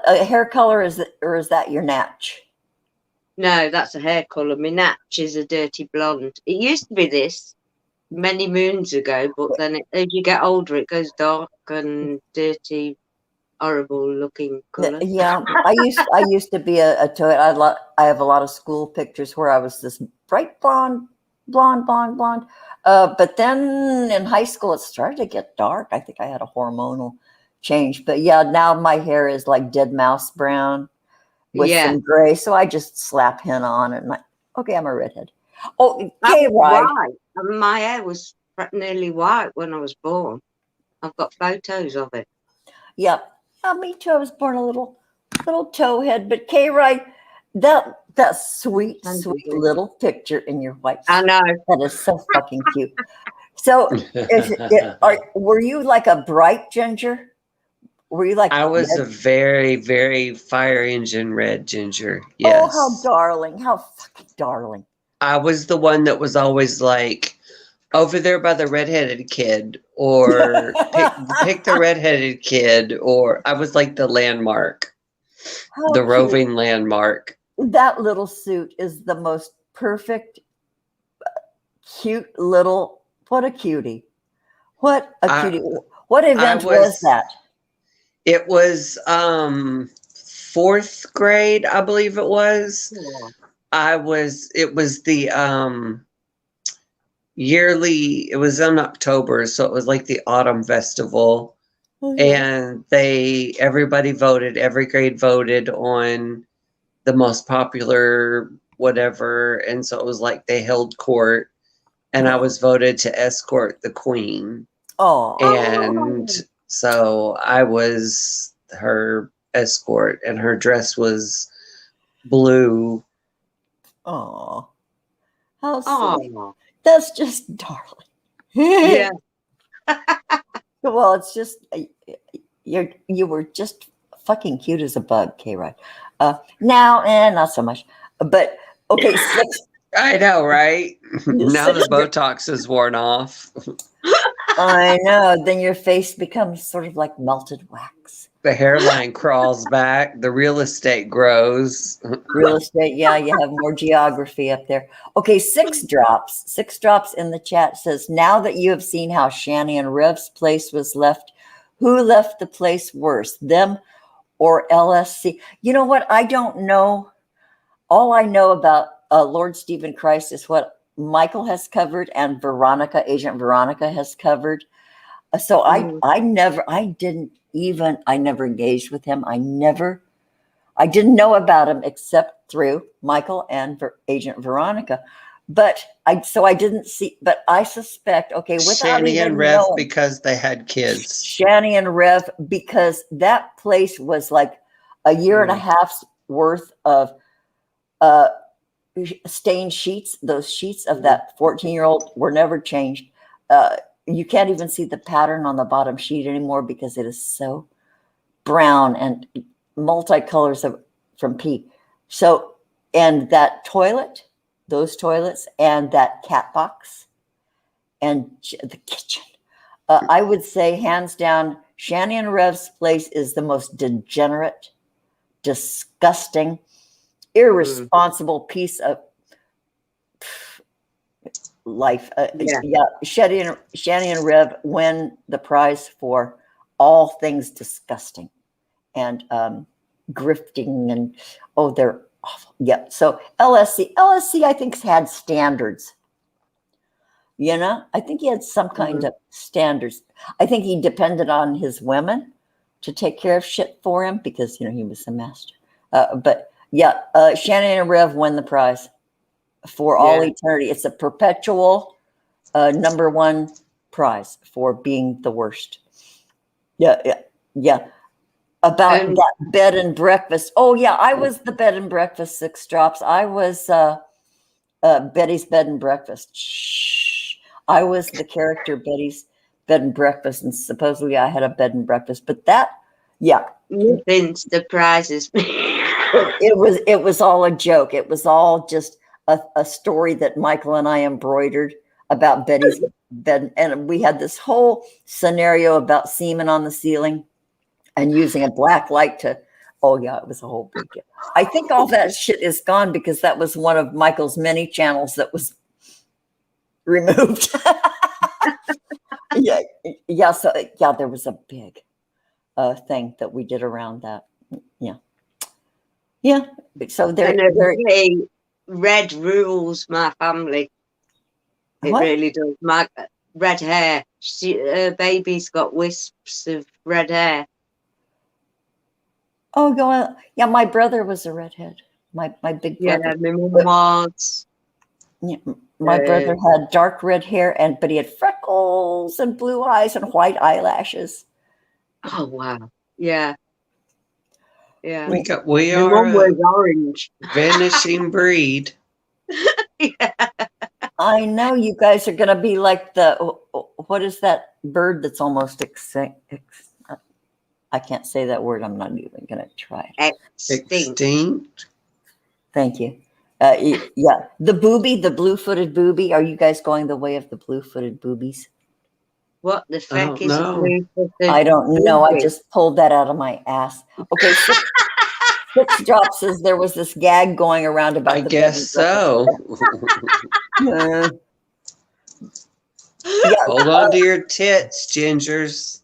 a hair color? Or is that your natch? No, that's a hair colour. My natch is a dirty blonde. It used to be this many moons ago, but then as you get older, it goes dark and dirty, horrible looking colour. Yeah, I used to be a toad. I have a lot of school pictures where I was this bright blonde. But then in high school, it started to get dark. I think I had a hormonal change. But yeah, now my hair is like dead mouse brown with some gray. So I just slap hen on it. And okay, I'm a redhead. Oh, That was K-Ride. white. And my hair was nearly white when I was born. I've got photos of it. Yeah, me too. I was born a little towhead. But K-Ride, that sweet little picture in your white. I know. That is so fucking cute. So, were you like a bright ginger? Were you like? I was red? a very, very fire engine red ginger. Oh, Yes. how darling! How fucking darling! I was the one that was always like over there by the redheaded kid, or pick the redheaded kid, or I was like the landmark, How the cute. roving landmark. That little suit is the most perfect, cute little. What a cutie! What a cutie! What event was that? It was fourth grade, I believe it was. Yeah. It was the yearly, it was in October, so it was like the autumn festival. And everybody voted, every grade voted on the most popular whatever. And so it was like they held court, and I was voted to escort the queen. Oh. And so I was her escort, and her dress was blue. Oh. How sweet. Oh. That's just darling. Yeah. Well, it's just you were just fucking cute as a bug, K-Ride. Now, not so much. But okay, I know, right? Now the Botox is worn off. I know. Then your face becomes sort of like melted wax. The hairline crawls back. The real estate grows. Real estate, yeah, you have more geography up there. Okay, 6 drops. 6 drops in the chat says, now that you have seen how Shani and Rev's place was left, who left the place worse, them or LSC? You know what? I don't know. All I know about Lord Stephen Christ is what Michael has covered and Agent Veronica has covered. So I never engaged with him. I didn't know about him except through Michael and Agent Veronica. But I didn't see, but I suspect, okay, without Shani even and Rev knowing, because they had kids. Shani and Rev, because that place was like a year and a half's worth of stained sheets. Those sheets of that 14-year-old were never changed. You can't even see the pattern on the bottom sheet anymore because it is so brown and multicolors from pee. So, and that toilet, those toilets, and that cat box, and the kitchen. I would say hands down, Shanny and Rev's place is the most degenerate, disgusting, irresponsible piece of life. Yeah, Shanny and Rev win the prize for all things disgusting and grifting and they're awful. Yeah. So LSC I think had standards. You know, I think he had some kind of standards. I think he depended on his women to take care of shit for him because, you know, he was the master. But yeah, Shannon and Rev win the prize for all eternity. It's a perpetual #1 prize for being the worst. Yeah. About that bed and breakfast. Oh, yeah, I was the bed and breakfast, 6 drops. I was Betty's bed and breakfast. Shh. I was the character Betty's bed and breakfast, and supposedly I had a bed and breakfast. But that, nothing surprises me. it was all a joke. It was all just a story that Michael and I embroidered about Betty's bed, and we had this whole scenario about semen on the ceiling and using a black light to. Oh yeah, it was a whole big deal. I think all that shit is gone because that was one of Michael's many channels that was removed. So there was a big thing that we did around that. Yeah. So they're red rules my family. It really does. My red hair. Baby's got wisps of red hair. Oh, go on. Yeah, my brother was a redhead. My big brother. Yeah, my mum was. Yeah, my brother had dark red hair, but he had freckles and blue eyes and white eyelashes. Oh wow! Yeah. We my are mum was orange. Vanishing breed. Yeah. I know you guys are going to be like what is that bird that's almost extinct? I can't say that word. I'm not even going to try it. Extinct. Thank you. Yeah, the blue-footed booby. Are you guys going the way of the blue-footed boobies? What the fuck is a blue-footed I don't know. booby? I just pulled that out of my ass. Okay, 6 drops says there was this gag going around about. I guess so. Hold on to your tits, gingers.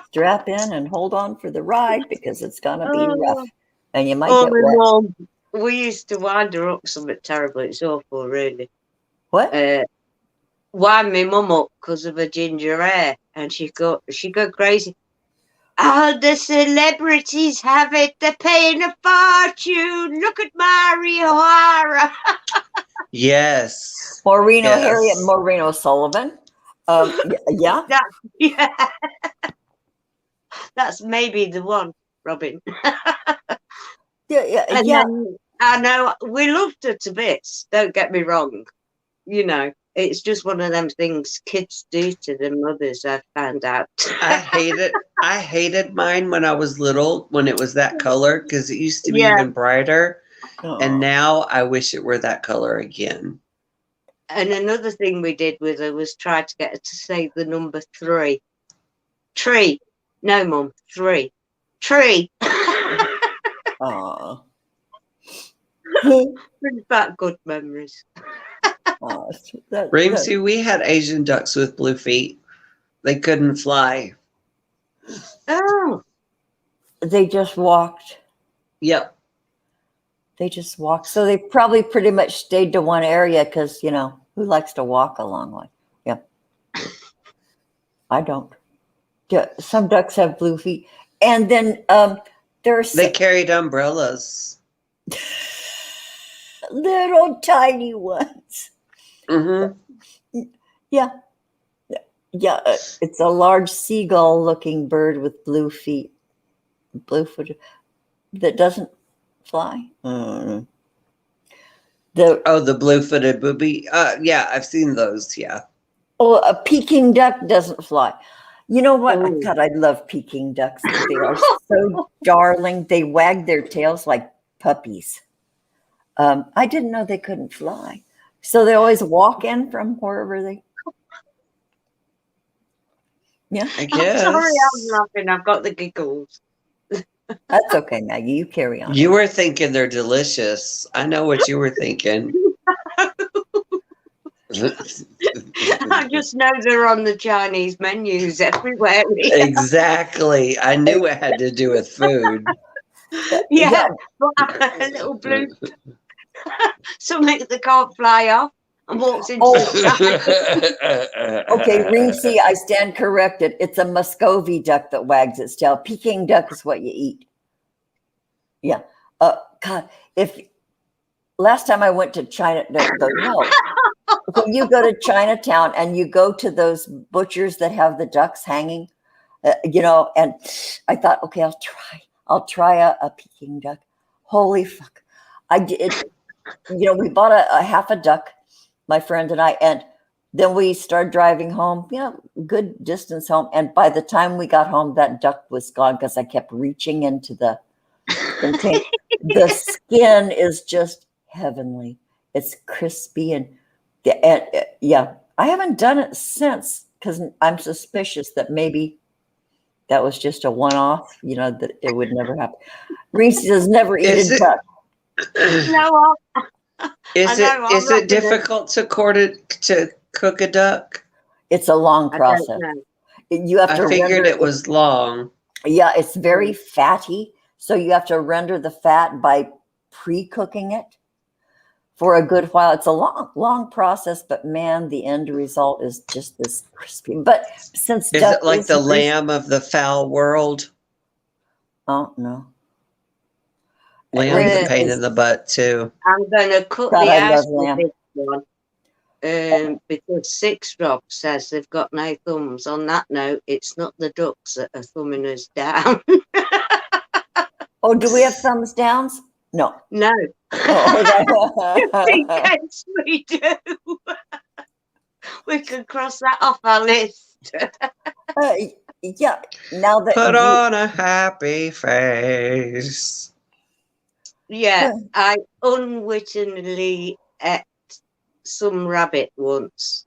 Strap in and hold on for the ride because it's gonna be rough, and you might get wet. Mom, we used to wind her up something terrible. It's awful, really. What? Wind my mum up because of her ginger hair, and she go crazy. All the celebrities have it. They're paying a fortune. Look at Mario O'Hara. Yes. Harriet Moreno Sullivan. Yeah. That's maybe the one, Robin. Yeah. Then, I know we loved her to bits. Don't get me wrong. You know, it's just one of them things kids do to their mothers. I found out. I hated mine when I was little, when it was that color, because it used to be even brighter. And now I wish it were that color again. And another thing we did with her was try to get her to say the number 3. Tree. No, Mum. 3. Tree. Oh. Brings back good memories. Ramsey, we had Asian ducks with blue feet. They couldn't fly. Oh. They just walked. Yep. They just walked. So they probably pretty much stayed to one area because, you know, who likes to walk a long way? Yeah. I don't. Some ducks have blue feet. And then they carried umbrellas. Little tiny ones. Mm-hmm. Yeah. It's a large seagull-looking bird with blue feet, blue-footed, that doesn't fly. The blue-footed booby. Yeah, I've seen those. Yeah. Oh, a Peking duck doesn't fly. You know what? God, I love Peking ducks. They are so darling. They wag their tails like puppies. I didn't know they couldn't fly. So they always walk in from wherever they. Yeah, I I'm sorry, I'm guess. laughing. I've got the giggles. that's okay, Maggie. You carry on. You were thinking they're delicious. I know what you were thinking. I just know they're on the Chinese menus everywhere. Exactly. I knew it had to do with food. Yeah, but a little blue something that can't fly off and walks into Oh. the sky. Okay, Reese, I stand corrected. It's a Muscovy duck that wags its tail. Peking duck is what you eat. Yeah. God, if last time I went to China, no. When you go to Chinatown and you go to those butchers that have the ducks hanging, and I thought, okay, I'll try a Peking duck. Holy fuck. I did, we bought a half a duck, my friend and I, and then we started driving home, good distance home. And by the time we got home, that duck was gone because I kept reaching into the container. The skin is just heavenly. It's crispy and yeah. I haven't done it since because I'm suspicious that maybe that was just a one-off, that it would never happen. Reese has never eaten duck. No, Is it difficult to cook a duck? It's a long process. You have to. I figured it was long. Yeah, it's very fatty, so you have to render the fat by pre-cooking it for a good while. It's a long process, but man, the end result is just this crispy. But since is it like the lamb of the fowl world? Oh no. Lamb's a pain in the butt too. I'm gonna cut God, the I ass love with this one. Because Six Rob says they've got no thumbs. On that note, it's not the ducks that are thumbing us down. Oh, do we have thumbs downs? No. No. Oh, Yes, we do. We can cross that off our list. yeah. Now that put on a happy face. Yeah, I unwittingly ate some rabbit once,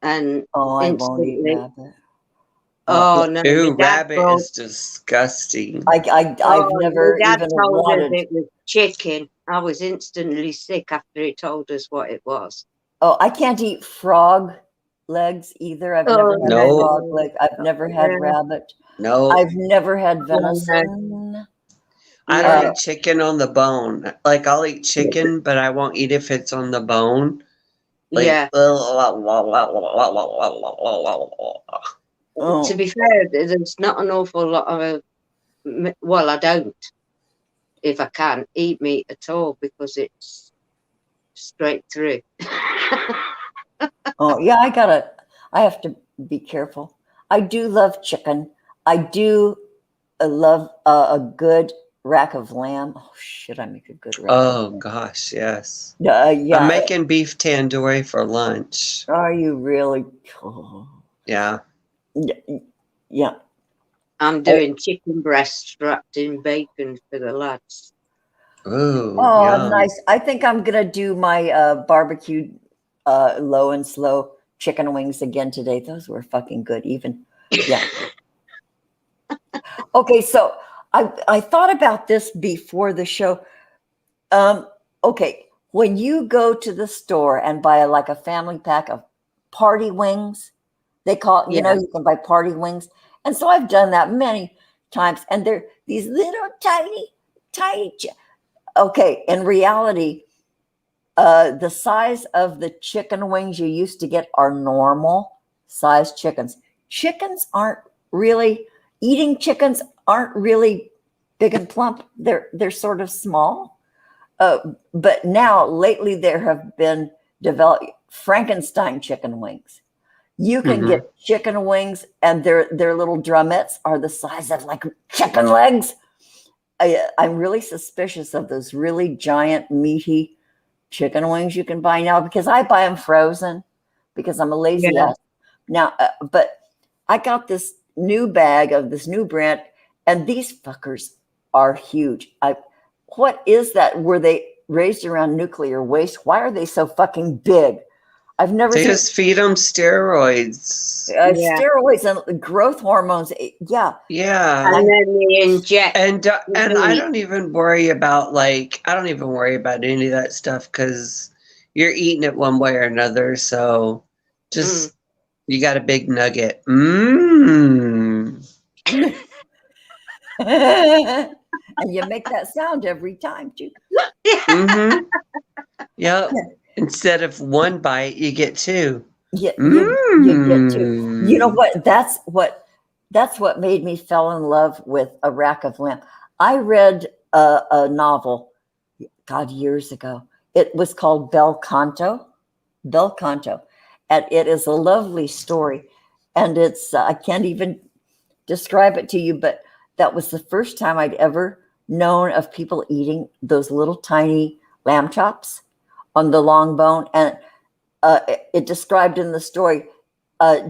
and I won't eat rabbit. Oh no! Ooh, rabbit is disgusting. I've never even wanted. It was chicken. I was instantly sick after he told us what it was. Oh, I can't eat frog legs either. I've never had frog leg. I've never had rabbit. No, I've never had venison. I don't eat chicken on the bone. Like I'll eat chicken, but I won't eat if it's on the bone. Like, yeah. To be fair, there's not an awful lot of. Well, I don't. If I can eat meat at all because it's straight through. Oh yeah, I have to be careful. I do love chicken. I do love a good rack of lamb. Oh shit, I make a good rack. Oh gosh, yes. Yeah. I'm making beef tandoori for lunch. Are you really? Oh. Yeah. Yeah. I'm doing chicken breast wrapped in bacon for the lads. Ooh, oh, yum. Nice. I think I'm gonna do my barbecued low and slow chicken wings again today. Those were fucking good. Even yeah. Okay, so I thought about this before the show. Okay, when you go to the store and buy a family pack of party wings, they call it, you can buy party wings. And so I've done that many times. And they're these little tiny. Okay, in reality, the size of the chicken wings you used to get are normal size chickens. Eating chickens aren't really big and plump. They're sort of small. But now lately there have been developed Frankenstein chicken wings. You can get chicken wings and their little drumettes are the size of like chicken legs. I'm really suspicious of those really giant meaty chicken wings you can buy now because I buy them frozen because I'm a lazy ass. Now, but I got this new bag of this new brand and these fuckers are huge. What is that? Were they raised around nuclear waste. Why are they so fucking big? I've never They seen just feed them steroids. Yeah. steroids and growth hormones. Yeah. Yeah. And then they inject. And I meat. don't even worry about any of that stuff because you're eating it one way or another. So just you got a big nugget. Mmm. And you make that sound every time too. Mm-hmm. Yep. Instead of one bite, you get two. You get to, you know what? That's what made me fall in love with A Rack of Lamb. I read a novel, God, years ago. It was called Bel Canto, and it is a lovely story. And it's I can't even describe it to you, but that was the first time I'd ever known of people eating those little tiny lamb chops on the long bone, and it described in the story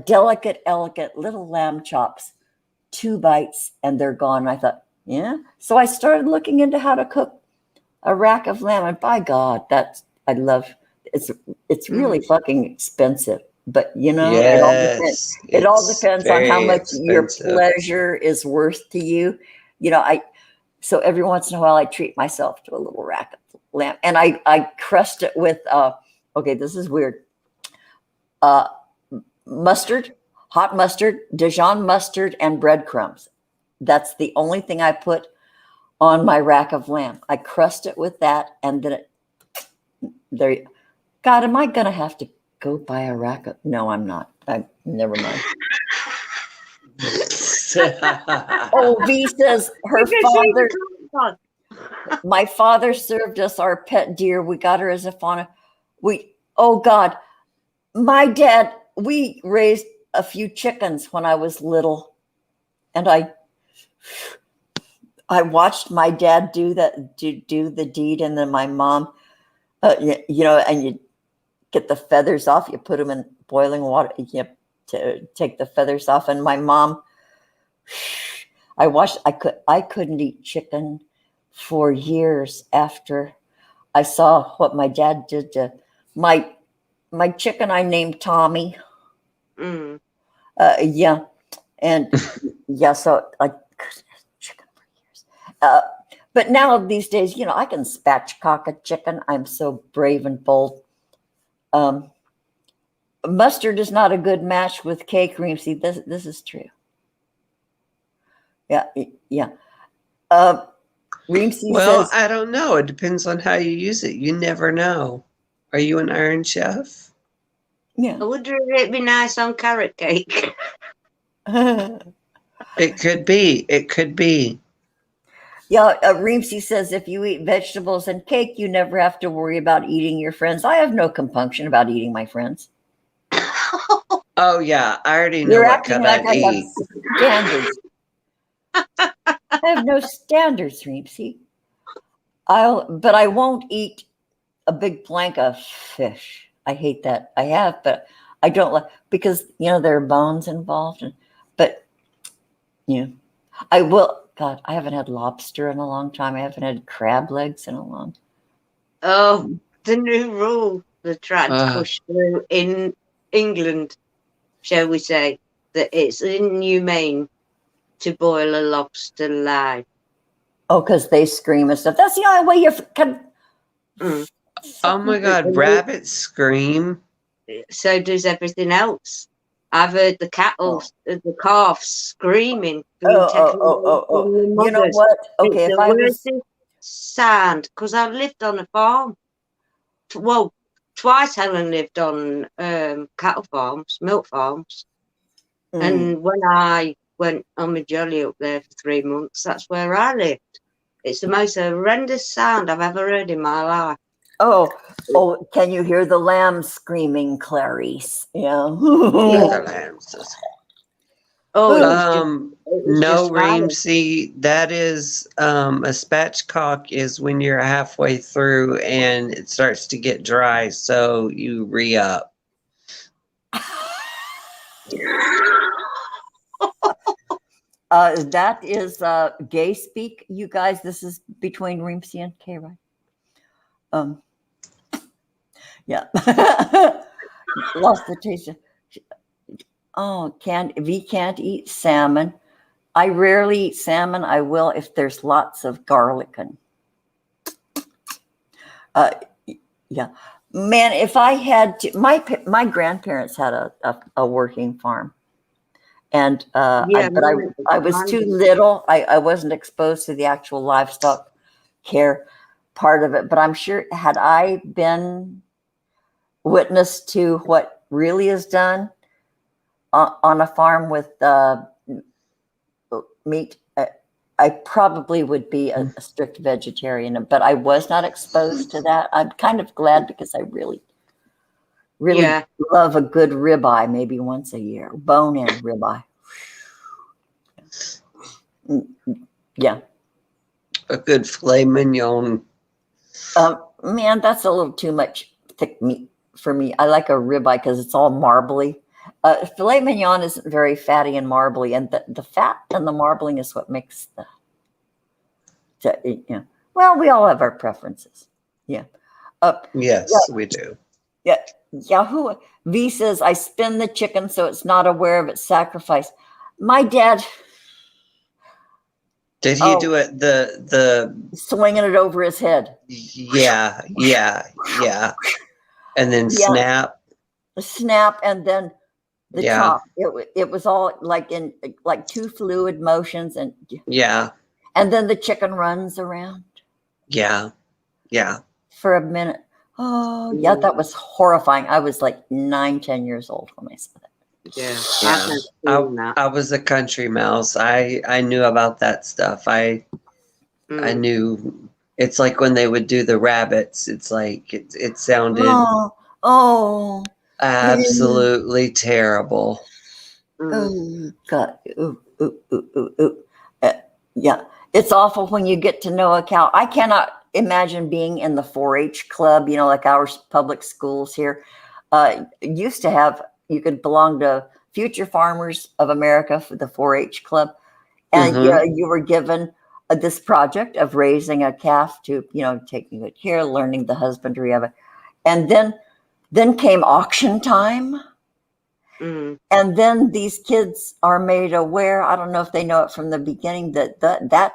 delicate, elegant little lamb chops, 2 bites, and they're gone. I thought, yeah. So I started looking into how to cook a rack of lamb, and by God, I love. It's really fucking expensive, but Yes, it all it's depends on how very much your expensive. pleasure is worth to you. So every once in a while I treat myself to a little rack of lamb, and I crust it with okay, this is weird. Mustard, hot mustard, Dijon mustard, and breadcrumbs. That's the only thing I put on my rack of lamb. I crust it with that, and then there. God, am I gonna have to go buy a rack of? No, I'm not. Never mind. Oh, V says her father. My father served us our pet deer. We got her as a fauna. Oh God, my dad. We raised a few chickens when I was little, and I watched my dad do the deed, and then my mom, and you get the feathers off. You put them in boiling water. To take the feathers off, and my mom. I couldn't eat chicken for years after I saw what my dad did to my chicken. I named Tommy. Yeah, and yeah, so I couldn't eat chicken for years. But now these days, I can spatchcock a chicken. I'm so brave and bold. Mustard is not a good match with cake cream. See, this is true. Yeah. Reemsy Well, says, I don't know. It depends on how you use it. You never know. Are you an Iron Chef? yeah. I wonder if it'd be nice on carrot cake. It could be. It could be. Yeah, Reemsy says, if you eat vegetables and cake, you never have to worry about eating your friends. I have no compunction about eating my friends. Oh, yeah. I already know You're what acting cut like I'd I have eat. standards. I have no standards, Reemsy. But I won't eat a big plank of fish. I hate that. I have, but I don't like, because there are bones involved. But I will. God, I haven't had lobster in a long time. I haven't had crab legs in a long. Oh, the new rule they're trying to push through in England, shall we say, that it's inhumane to boil a lobster live. Oh, because they scream and stuff. That's the only way you can. Oh my God, rabbits scream. So does everything else. I've heard the cattle, the calves screaming. You know what? Okay, it's if the I was worst sound, because I lived on a farm. Well, twice Helen lived on cattle farms, milk farms. And when I went on my jolly up there for 3 months, that's where I lived. It's the most horrendous sound I've ever heard in my life. Oh, can you hear the lambs screaming, Clarice? Yeah. The lambs. Oh, no, Reemsy, that is a spatchcock is when you're halfway through and it starts to get dry, so you re-up. That is gay speak, you guys. This is between Reemsy and K, right? Um, yeah. Lost the taste. Oh, if he can't eat salmon. I rarely eat salmon. I will if there's lots of garlic and uh, yeah. Man, if I had to, my grandparents had a working farm, and Yeah, I was too little. I wasn't exposed to the actual livestock care part of it. But I'm sure had I been witness to what really is done on a farm with meat, I probably would be a strict vegetarian, but I was not exposed to that. I'm kind of glad because I really Yeah. love a good ribeye, maybe once a year, bone-in ribeye. Yeah. A good filet mignon. Man, that's a little too much thick meat for me. I like a ribeye because it's all marbly. Filet mignon isn't very fatty and marbly, and the fat and the marbling is what makes well, we all have our preferences. Yeah. Yes, yeah, we do. Yeah. Yahoo V says, I spin the chicken so it's not aware of its sacrifice. My dad. Did he do it the swinging it over his head? Yeah. And then snap, and then the top. It was all like in like two fluid motions, and then the chicken runs around. Yeah. For a minute. Oh, yeah, that was horrifying. I was like 9-10 years old when I saw that. Yeah. I was a country mouse. I knew about that stuff. I knew. It's like when they would do the rabbits. It's like it sounded absolutely terrible. Oh God. Yeah, it's awful when you get to know a cow. I cannot imagine being in the 4-H club, like our public schools here used to have. You could belong to Future Farmers of America for the 4-H club, and you were given this project of raising a calf to taking good care, learning the husbandry of it, and then came auction time. And then these kids are made aware, I don't know if they know it from the beginning, that that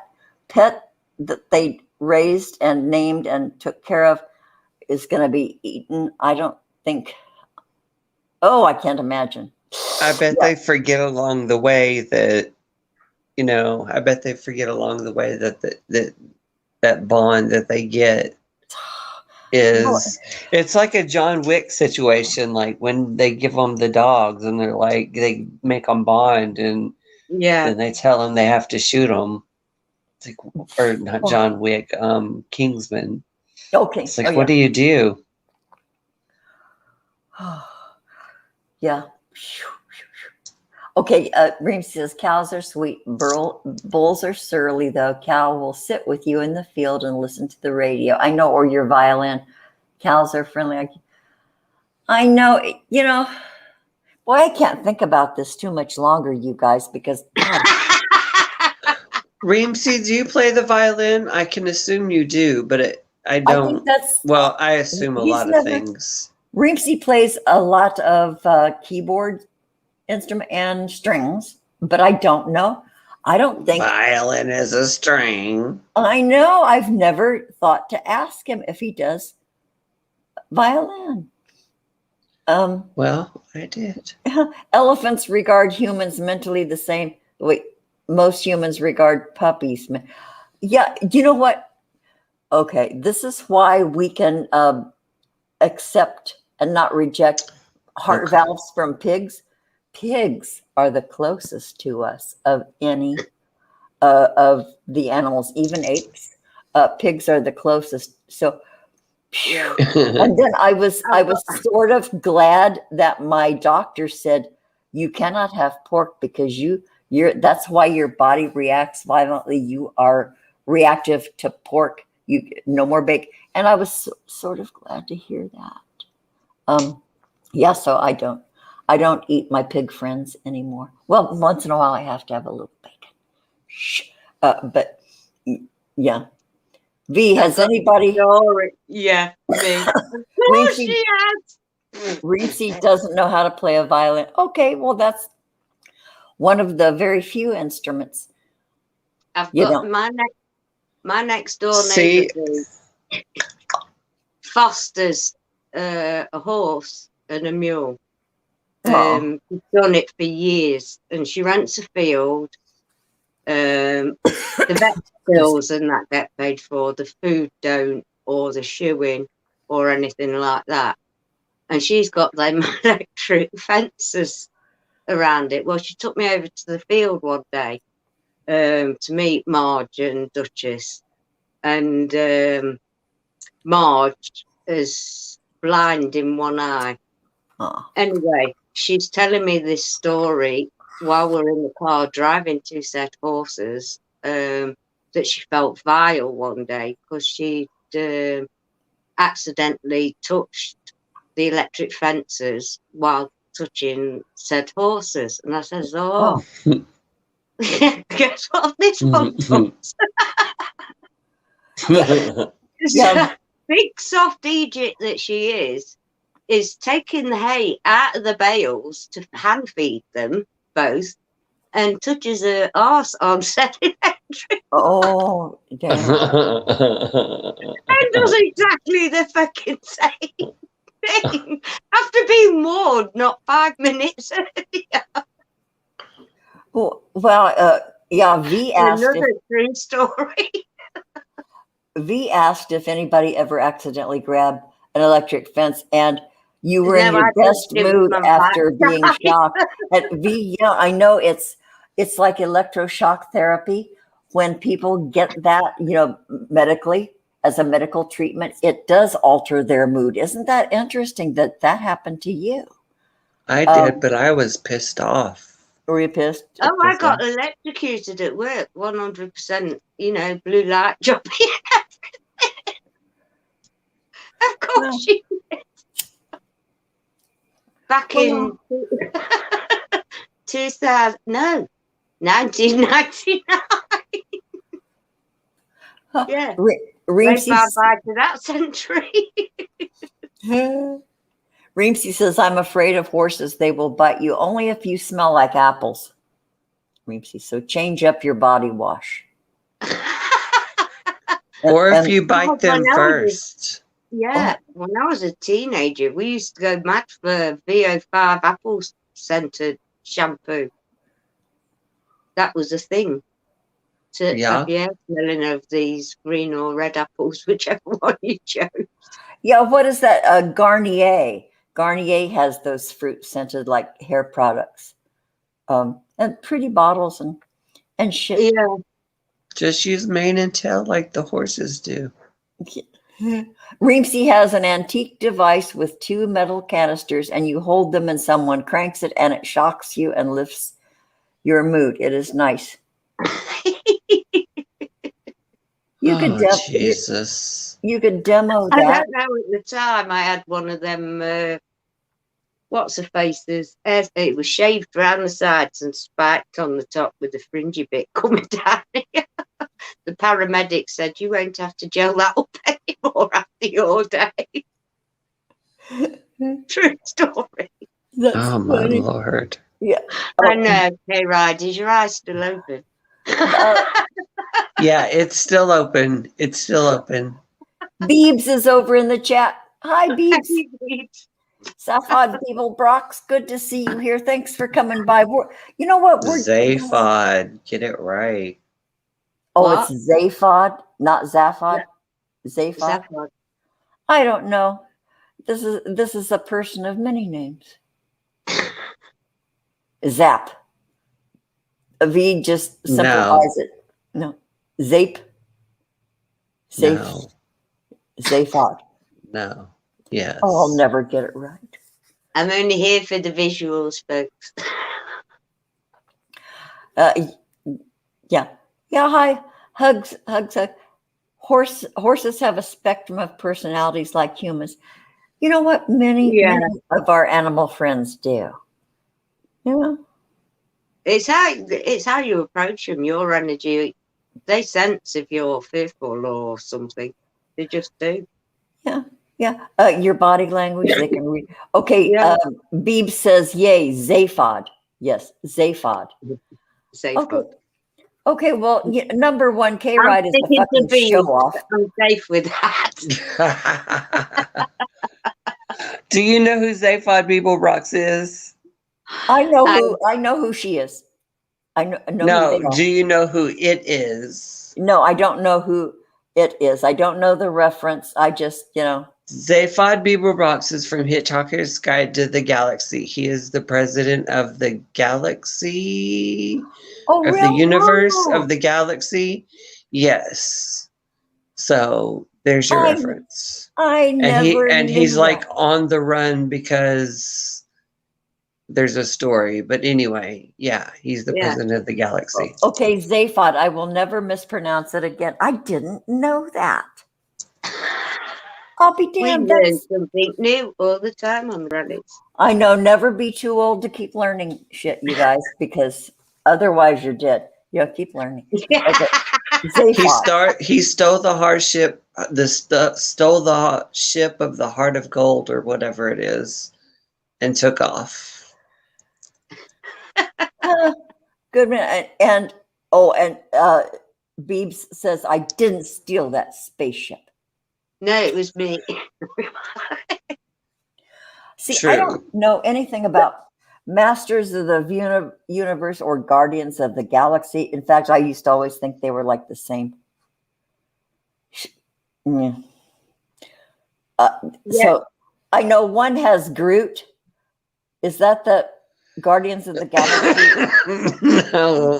pet that they raised and named and took care of is going to be eaten. I don't think, I can't imagine. I bet they forget along the way that, I bet they forget along the way that bond that they get is, it's like a John Wick situation, like when they give them the dogs and they're like, they make them bond and then they tell them they have to shoot them. It's like, or not John Wick, Kingsman. Okay. It's like, what do you do? Yeah. Okay, Reem says, cows are sweet. Bulls are surly, though. Cow will sit with you in the field and listen to the radio. I know, or your violin. Cows are friendly. I know, boy, I can't think about this too much longer, you guys, because... Reemsy, do you play the violin? I can assume you do, but I don't. I think that's... Well, I assume a lot of things. Reemsy plays a lot of keyboard instrument and strings, but I don't know. I don't think violin is a string. I know. I've never thought to ask him if he does violin. Well, I did. Elephants regard humans mentally the same way most humans regard puppies. Yeah, you know what? Okay, this is why we can accept and not reject heart valves from pigs. Pigs are the closest to us of any of the animals, even apes. Pigs are the closest. So, and then I was sort of glad that my doctor said you cannot have pork because that's why your body reacts violently. You are reactive to pork. You no more bacon. And I was sort of glad to hear that. Yeah, so I don't eat my pig friends anymore. Well, once in a while, I have to have a little bacon. But yeah, V, has anybody? Story. Yeah, me. Of course Reemsy, she has. Reemsy doesn't know how to play a violin. Okay, well, that's one of the very few instruments. I've You got know. my next door See, neighbour fosters a horse and a mule. Oh, She's done it for years, and she rents a field. The vet bills and that get paid for. The food don't, or the shoeing, or anything like that. And she's got them electric fences around it. Well, she took me over to the field one day to meet Marge and Duchess, and Marge is blind in one eye. oh. Anyway, she's telling me this story while we're in the car driving two set horses, that she felt vile one day because she accidentally touched the electric fences while touching said horses. And I says, oh. Guess what this one was? Yeah. Big soft Egypt that she is taking the hay out of the bales to hand feed them both, and touches her arse on said electric Oh, damn. and does exactly the fucking same thing after being warned not 5 minutes earlier. Well, yeah. Another true story. V asked if anybody ever accidentally grabbed an electric fence, and you were in No, your I think best it was mood my after backside. being shocked. And V, yeah, I know it's like electroshock therapy when people get that, medically as a medical treatment. It does alter their mood. Isn't that interesting that happened to you? I did, but I was pissed off. Were you pissed? Oh, I got electrocuted at work, 100%, blue light jumping. Of course she did. Back in 1999. Yeah. Reemsy bye to that century. Reemsy says, I'm afraid of horses. They will bite you only if you smell like apples. Reemsy, so change up your body wash. Or if you bite them first. Yeah. When I was a teenager, we used to go mad for VO5 apple scented shampoo. That was a thing. To have your hair smelling of these green or red apples, whichever one you chose. Yeah, what is that? Garnier. Garnier has those fruit scented like hair products, and pretty bottles and shit. Yeah. Just use mane and tail like the horses do. Reemsy has an antique device with 2 metal canisters, and you hold them and someone cranks it and it shocks you and lifts your mood. It is nice. Jesus. You could demo that. I don't know, at the time I had one of them, what's the faces? It was shaved round the sides and spiked on the top with a fringy bit coming down here. The paramedic said, you won't have to gel that up anymore after your day. True story. That's my funny. Lord. Yeah. I know. Hey, Ride, is your eyes still open? Yeah, it's still open. It's still open. Beebs is over in the chat. Hi, Beebs. Safad People Brox, good to see you here. Thanks for coming by. You know what? Zaphod. Get it right. Oh, what? It's Zaphod, not Zaphod. Yeah. Zaphod. I don't know. This is a person of many names. Zap. V just simplifies it. No. Zape. Safe. No. Zaphod. No. Yes. Oh, I'll never get it right. I'm only here for the visuals, folks. Yeah. Yeah, hi. Hugs. Horses have a spectrum of personalities like humans. You know what? Many of our animal friends do. Yeah. It's how you approach them, your energy They sense if you're fearful or something. They just do. Yeah. Yeah. Your body language, they can read. Okay. Yeah. Beeb says, yay, Zaphod. Yes, Zaphod. Safe. Okay. Okay. Well, number one, K I'm Ride is a sticking to fucking show bees. off. I'm safe with that. Do you know who Zaphod Beeblebrox is? I know who she is. I know who they No, are. do you know who it is? No, I don't know who it is. I don't know the reference. I just, Zaphod Beeblebrox is from Hitchhiker's Guide to the Galaxy. He is the president of the galaxy, oh, of the really? universe, of the galaxy. Yes. So there's your reference. I never And knew he's like that. on the run because there's a story. But anyway, yeah, he's the president of the galaxy. Okay, Zaphod. I will never mispronounce it again. I didn't know that. I'll be damned. We learn something new all the time on Grannies. I know. Never be too old to keep learning shit, you guys, because otherwise you're dead. Keep learning. Okay. He stole the hardship, stole the ship of the heart of gold or whatever it is, and took off. Good man. And Beebs says I didn't steal that spaceship. No, it was me. See, True. I don't know anything about Masters of the Universe or Guardians of the Galaxy. In fact, I used to always think they were like the same. So I know one has Groot. Is that the Guardians of the Galaxy?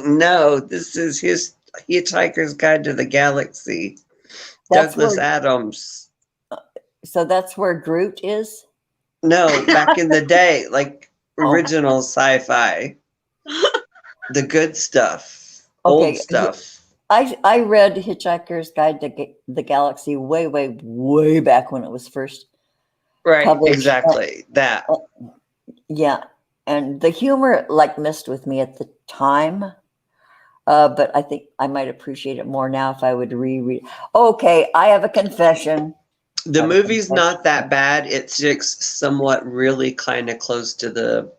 No. This is his Hitchhiker's Guide to the Galaxy. Douglas Adams. So that's where Groot is? No, back in the day, like original sci-fi. The good stuff. Old stuff. I read Hitchhiker's Guide to the Galaxy way, way, way back when it was first published. Exactly. That. Yeah. And the humor messed with me at the time. But I think I might appreciate it more now if I would reread. Okay, I have a confession. The movie's not that bad. It sticks somewhat really kind of close to the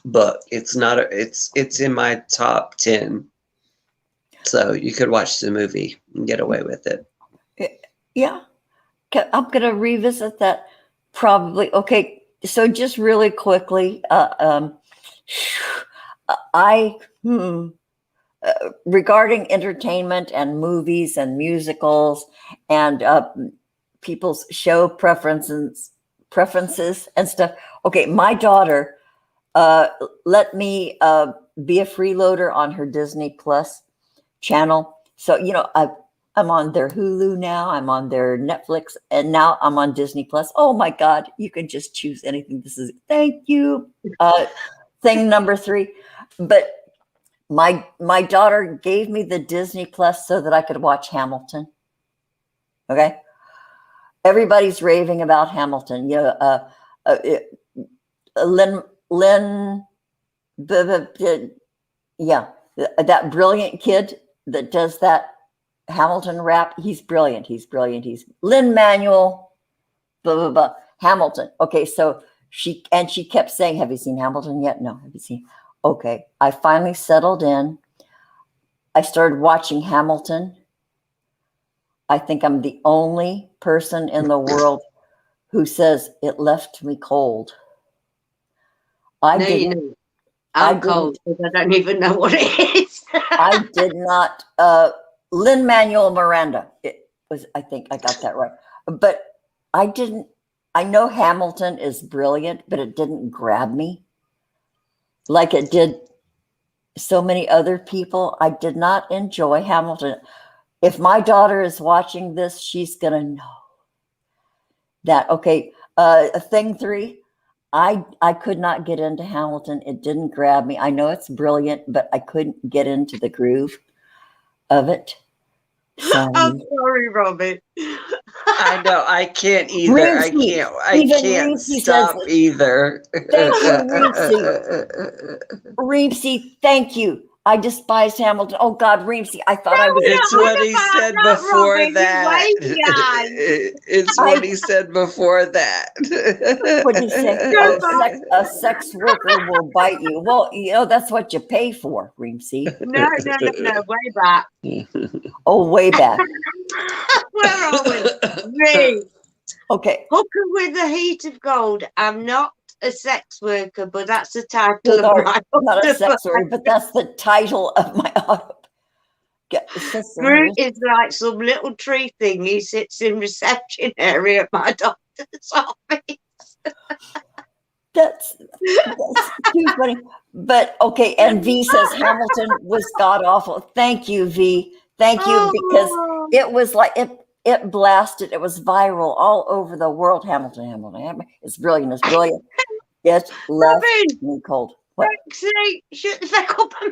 book. It's not it's in my top 10. So you could watch the movie and get away with it. Yeah. I'm going to revisit that probably. Okay, so just really quickly, regarding entertainment and movies and musicals and people's show preferences and stuff. Okay, my daughter let me be a freeloader on her Disney Plus channel. So, I'm on their Hulu now, I'm on their Netflix, and now I'm on Disney Plus. Oh my God, you can just choose anything. This is, thank you. Thing number 3. But my daughter gave me the Disney Plus so that I could watch Hamilton. Okay. Everybody's raving about Hamilton. Lynn, that brilliant kid that does that Hamilton rap. He's brilliant. He's Lin-Manuel, blah, blah, blah. Hamilton. Okay. So she kept saying, have you seen Hamilton yet? No. Have you seen? Okay. I finally settled in. I started watching Hamilton. I think I'm the only person in the world who says it left me cold. I'm cold because I don't even know what it is. I did not. Lin-Manuel Miranda. It was. I think I got that right. But I didn't. I know Hamilton is brilliant, but it didn't grab me like it did so many other people. I did not enjoy Hamilton. If my daughter is watching this, she's going to know that. Okay. Thing 3, I could not get into Hamilton. It didn't grab me. I know it's brilliant, but I couldn't get into the groove of it. So, I'm sorry, Robin. I know. I can't either. I can't stop either. Thank you, Reevesy. Reevesy, thank you. I despise Hamilton. Oh God, Reemsy, I thought I was. It's No, what he said not before Robin, that. you're way behind. It's what he said before that. What did he say? No, but A sex worker will bite you. Well, that's what you pay for, Reemsy. no, way back. Oh, way back. Where are we? Ray, Okay. hooker with the heat of gold. I'm not a sex worker, but that's the title With of my not a autobiography. sex story, but that's the title of my Groot is like some little tree thing. He sits in reception area at my doctor's office. That's too funny. But okay, and V says Hamilton was god awful. Thank you, V. Thank you, because it was like it blasted. It was viral all over the world. Hamilton. It's brilliant. It's brilliant. It left me cold. What? Rexy, shut the fuck up a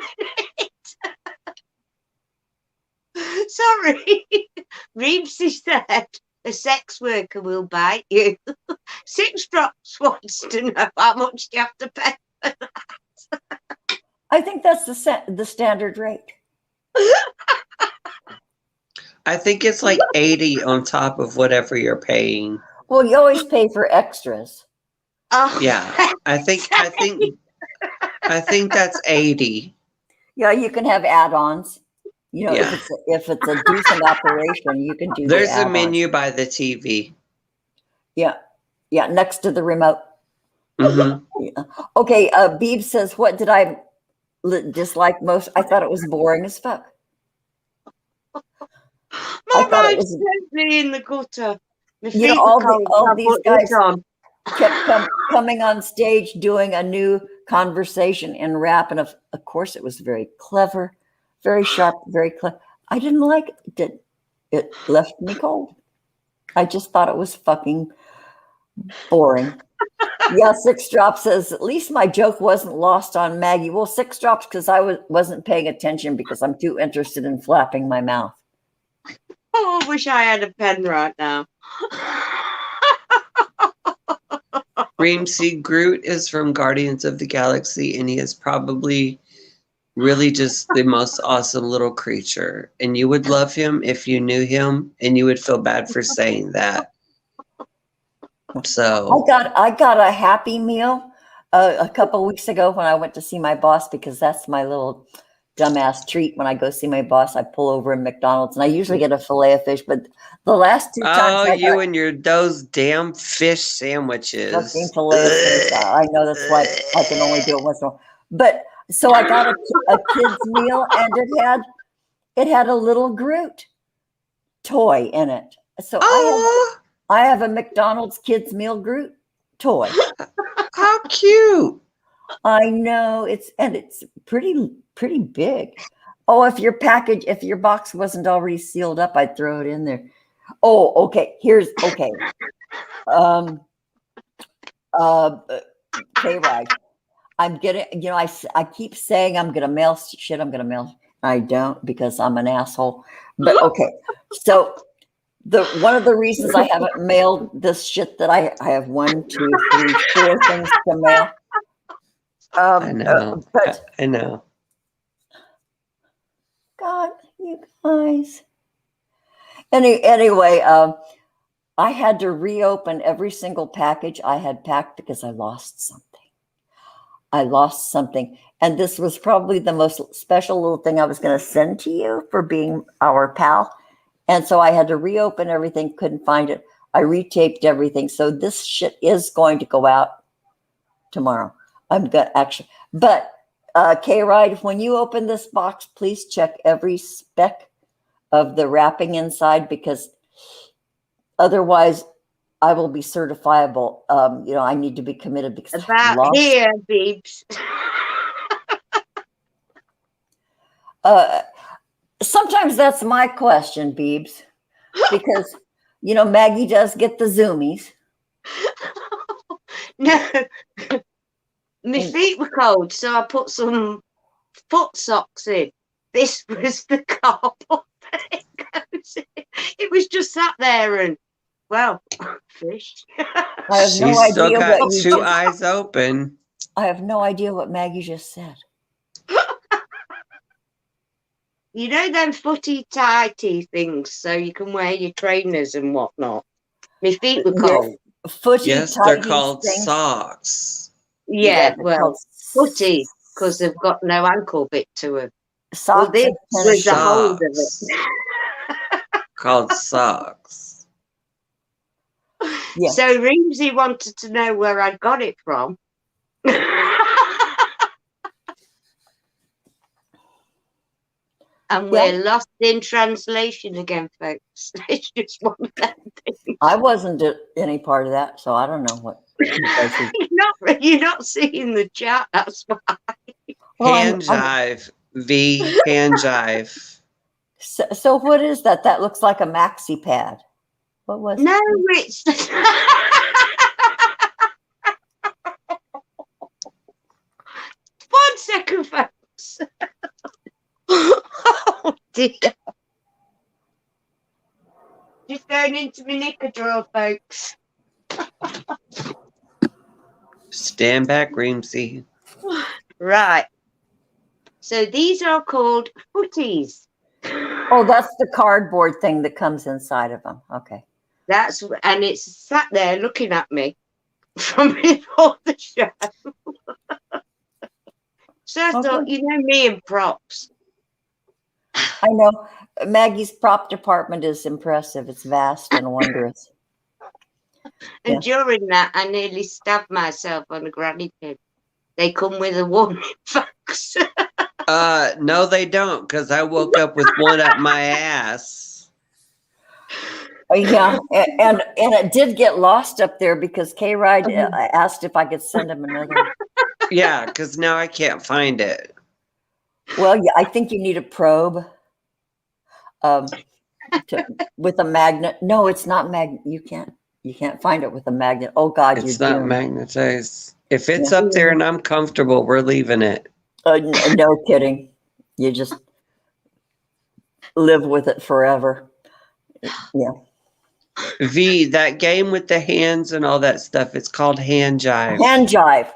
minute. Sorry. Reemsy said a sex worker will bite you. Six Drops wants to know how much you have to pay for that. I think that's the standard rate. I think it's like 80 on top of whatever you're paying. Well, you always pay for extras. Oh, Yeah, I think that's 80. Yeah, you can have add-ons. Yeah. if it's a decent operation, you can do. There's the a add-ons. menu by the TV. Yeah, next to the remote. Mm-hmm. Yeah. Okay, Beeb says, what did I dislike most? I thought it was boring as fuck. my mind's totally in the gutter. My feet all these guys on. kept coming on stage doing a new conversation in rap, and of course it was very clever, very sharp, very clever. I didn't like it. It left me cold. I just thought it was fucking boring. Yeah, Six Drops says, at least my joke wasn't lost on Maggie. Well, Six Drops because I wasn't paying attention because I'm too interested in flapping my mouth. Oh, I wish I had a pen right now. Reemsy Groot is from Guardians of the Galaxy, and he is probably really just the most awesome little creature. And you would love him if you knew him, and you would feel bad for saying that. So I got a Happy Meal a couple weeks ago when I went to see my boss, because that's my little dumbass treat. When I go see my boss, I pull over in McDonald's, and I usually get a fillet of fish. But the last two times, and those damn fish sandwiches. Fucking fillet of fish. I know that's why I can only do it once in a while. But so I got a kid's meal, and it had a little Groot toy in it. So I have a McDonald's kids meal Groot toy. How cute! I know it's pretty big. Oh, if your box wasn't already sealed up, I'd throw it in there. Oh, okay. Okay. K-Ride. I'm getting, I keep saying I'm gonna mail shit. I don't, because I'm an asshole. But okay. So one of the reasons I haven't mailed this shit that I have 1, 2, 3, 4 things to mail. I know. I know. God, you guys. Anyway, I had to reopen every single package I had packed because I lost something. And this was probably the most special little thing I was going to send to you for being our pal. And so I had to reopen everything, couldn't find it. I retaped everything. So this shit is going to go out tomorrow. I'm going to actually, but K-Ride, when you open this box, please check every speck of the wrapping inside, because otherwise I will be certifiable. I need to be committed because about here, Beeps. Sometimes that's my question, Beebs, because Maggie does get the zoomies. No, my feet were cold, so I put some foot socks in. This was the cardboard that it goes in. It was just sat there, and fish. I have no idea still got what two eyes open. I have no idea what Maggie just said. You know them footy tighty things so you can wear your trainers and whatnot? My feet were cold. Footy Yes, they're tighty called things. socks. Yeah, they're well, called footy, because they've got no ankle bit to them. Well, socks this and tennis was the shoes. hold of Socks. it. Called socks. Yeah. So Reemsy wanted to know where I got it from. And we're lost in translation again, folks. It's just one of them things. I wasn't at any part of that, so I don't know what you guys are. You're not seeing the chat, that's why. Well, Hand jive. V. Hand jive. So what is that? That looks like a maxi pad. What was No, it? it's... One second, folks. Oh, dear. Just going into my knicker drawer, folks. Stand back, Reemsy. Right. So these are called footies. Oh, that's the cardboard thing that comes inside of them. Okay. And it's sat there looking at me from before the show. So I thought, you know me and props. I know. Maggie's prop department is impressive. It's vast and wondrous. And during that, I nearly stabbed myself on a granny pin. They come with a warning, folks. No, they don't, because I woke up with one up my ass. Yeah, and it did get lost up there because K-Ride asked if I could send him another. Yeah, because now I can't find it. Well, yeah, I think you need a probe with a magnet. No, it's not magnet. You can't find it with a magnet. Oh God, It's you're not doomed. magnetized. If it's up there and I'm comfortable, we're leaving it. No kidding. You just live with it forever. Yeah. V, that game with the hands and all that stuff, it's called hand jive. Hand jive.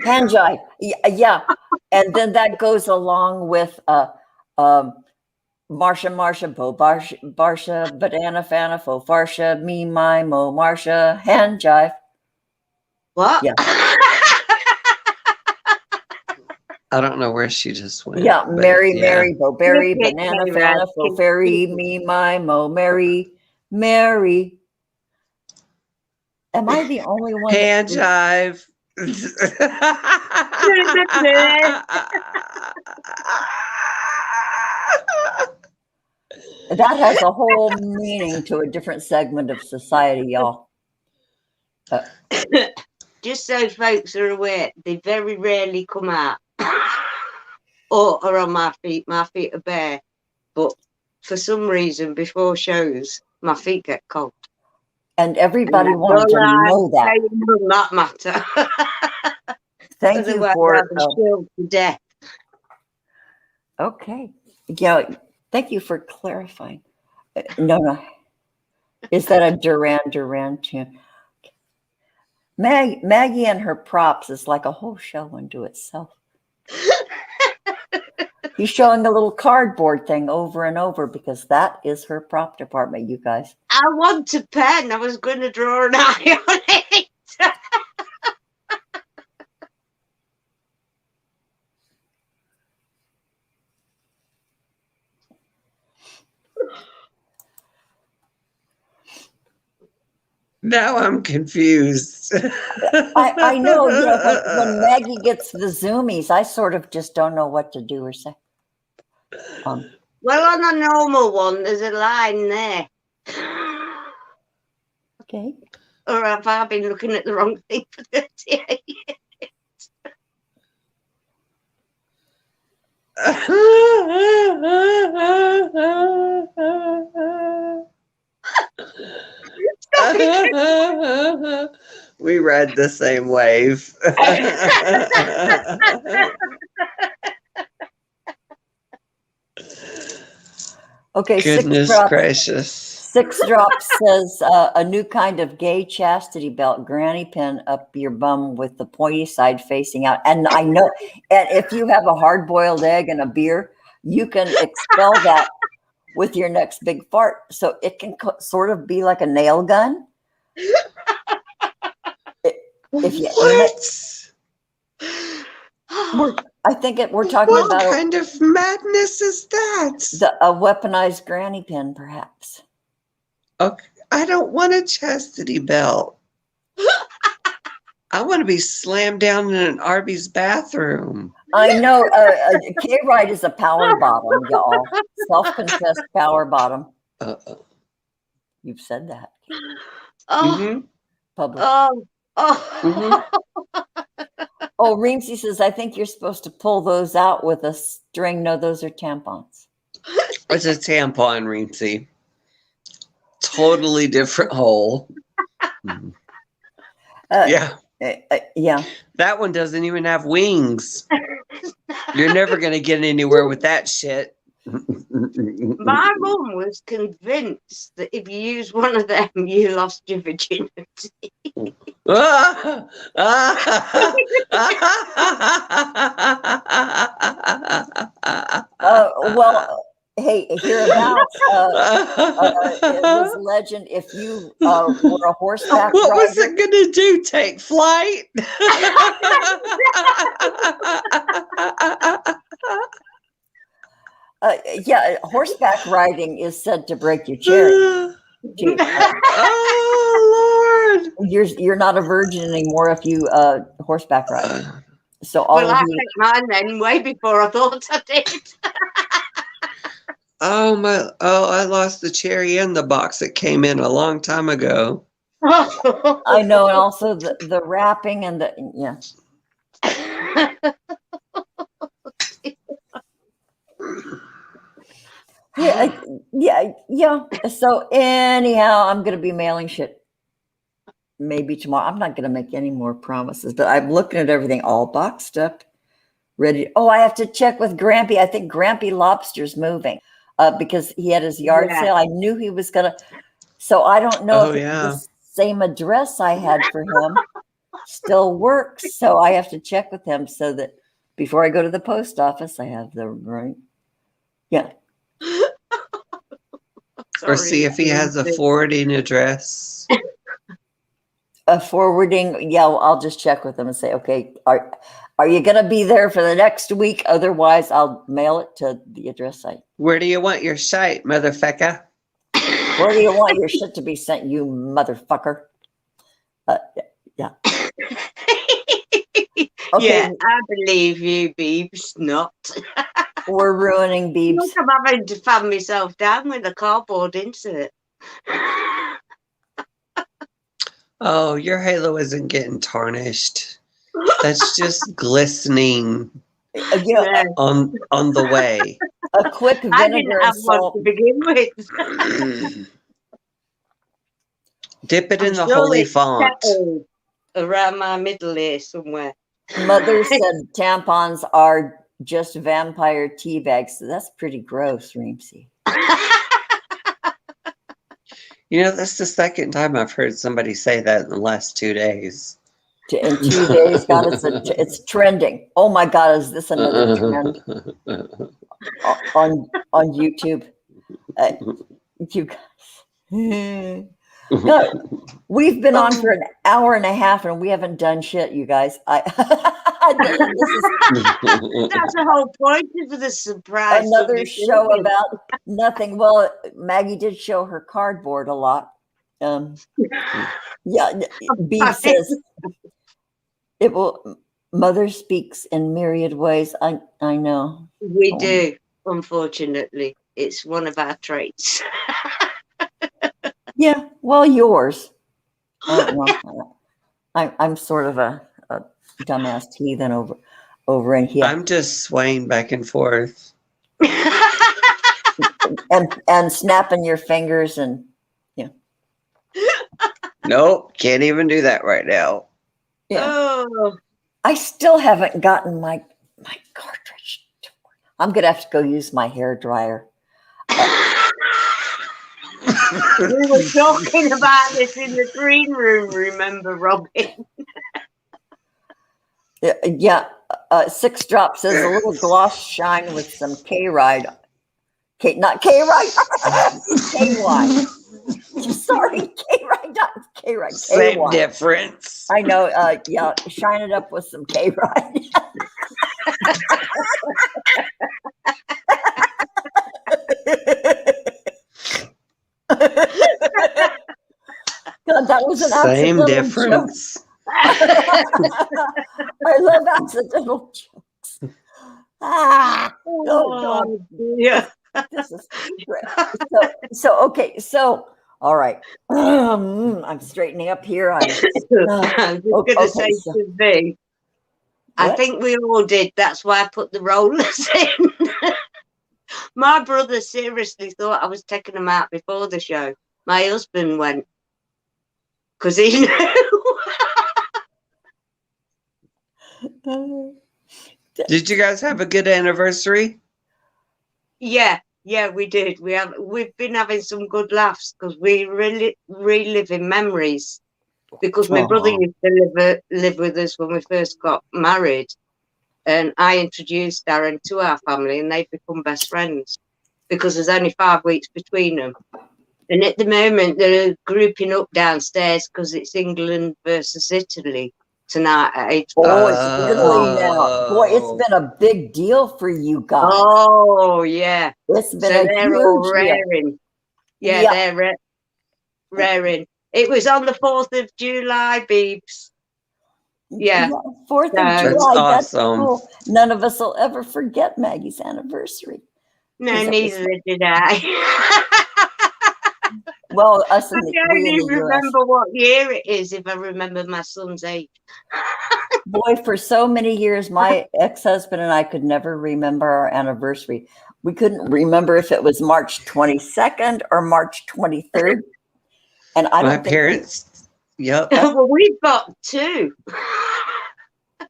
Hand jive. Yeah. And then that goes along with Marsha, Bo, Barsha, Banana, Fana, Fo, Farsha, Me, My, Mo, Marsha, hand jive. What? Yeah. I don't know where she just went. Yeah. but Mary, yeah. Mary, Bo, Berry, Banana, Fana, Fo, Fairy, Me, My, Mo, Mary, Mary. Am I the only one? Hand jive. That has a whole meaning to a different segment of society, y'all. Just so folks are aware, they very rarely come out or are on my feet. My feet are bare, but for some reason, before shows, my feet get cold. And everybody wants to know that. That matter. Thank you for it. Chilled to death. Okay. Yeah. Thank you for clarifying. No. Is that a Duran tune? Maggie and her props is like a whole show unto itself. He's showing a little cardboard thing over and over because that is her prop department, you guys. I want a pen. I was going to draw an eye on it. Now I'm confused. I know, when Maggie gets the zoomies, I sort of just don't know what to do or say. Well, on a normal one, there's a line there. Okay. Or have I been looking at the wrong thing for 38 years? We read the same wave. Okay. Goodness gracious. 6 Drops says a new kind of gay chastity belt, granny pin up your bum with the pointy side facing out. And I know, and if you have a hard-boiled egg and a beer, you can expel that with your next big fart. So it can sort of be like a nail gun. If you aim it. I think we're talking What about kind of madness is that? a weaponized granny pin, perhaps. Okay, I don't want a chastity belt. I want to be slammed down in an Arby's bathroom. I know. K-Ride is a power bottom, y'all. Self-confessed power bottom. You've said that. Oh, Public. Oh, Reemsy says, I think you're supposed to pull those out with a string. No, those are tampons. It's a tampon, Reemsy. Totally different hole. Yeah. Yeah. That one doesn't even have wings. You're never going to get anywhere with that shit. My mum was convinced that if you use one of them, you lost your virginity. Well, hey, hereabouts, it was legend if you were a horseback what rider. was it going to do? Take flight? Yeah, horseback riding is said to break your cherry. Oh Lord! You're not a virgin anymore if you horseback ride. So all Well, of I you, took mine then way before I thought I did. I lost the cherry in the box. It came in a long time ago. I know, and also the wrapping and the yeah. So anyhow, I'm gonna be mailing shit maybe tomorrow. I'm not gonna make any more promises, but I'm looking at everything all boxed up, ready. Oh, I have to check with Grampy. I think Grampy Lobster's moving because he had his yard sale. I knew he was gonna. So I don't know if the same address I had for him still works. So I have to check with him so that before I go to the post office, I have the right. Yeah. Or see if he has a forwarding address. A forwarding, yeah, well, I'll just check with them and say, okay, are you going to be there for the next week? Otherwise, I'll mail it to the address site. Where do you want your shite, motherfucker? Where do you want your shit to be sent, you motherfucker? Yeah. Okay. Yeah, I believe you, Beebs, not. We're ruining Beebs. Look, I'm having to fan myself down with a cardboard insert. Oh, your halo isn't getting tarnished. That's just glistening on the way. A quick vinegar I didn't have salt one to begin with. Dip it in the holy font. Around my middle ear somewhere. Mother said tampons are just vampire tea bags. So that's pretty gross, Reemsy. You know, that's the second time I've heard somebody say that in the last 2 days. In 2 days, God, it's trending. Oh my God, is this another trend on YouTube? You guys. No, we've been on for an hour and a half and we haven't done shit, you guys. That's the whole point of the surprise. Another show about nothing. Well, Maggie did show her cardboard a lot. Yeah, Beef says it will. Mother speaks in myriad ways. I know. We do, unfortunately. It's one of our traits. Yeah, well, yours. I'm sort of a dumbass heathen over in here. I'm just swaying back and forth. and snapping your fingers and Nope, can't even do that right now. Yeah. Oh. I still haven't gotten my cartridge to work. I'm gonna have to go use my hair dryer. We were talking about this in the green room, remember, Robin? Yeah. 6 drops says a little gloss shine with some K-Ride. Not K-Ride. KY. Sorry, K-Ride, not K-Ride. Same KY. difference. I know. Yeah, shine it up with some K-Ride. God, that was an Same accidental difference. joke. I love accidental jokes. Oh God. Yeah. This is great. Okay. So, all right. I'm straightening up here. I was just going to say So, to V, I what? think we all did. That's why I put the rollers in. My brother seriously thought I was taking them out before the show. My husband went because he knew. Did you guys have a good anniversary? Yeah, we did. We've been having some good laughs because we really reliving memories. Because my brother used to live with us when we first got married, and I introduced Darren to our family, and they've become best friends because there's only 5 weeks between them. And at the moment, they're grouping up downstairs because it's England versus Italy tonight at 8 Oh, o'clock. it's Italy now. Boy, it's been a big deal for you guys. Oh, yeah. It's been So a they're all huge deal. raring. Yeah, they're raring. It was on the 4th of July, Beebs. Yeah. 4th of That's July. That's awesome. cool. None of us will ever forget Maggie's anniversary. No, Is it- neither did I. Well, us in I the, don't we in even the US. remember what year it is if I remember my son's age. Boy, for so many years, my ex-husband and I could never remember our anniversary. We couldn't remember if it was March 22nd or March 23rd. And I My don't think parents, yep. Well, we've got 2.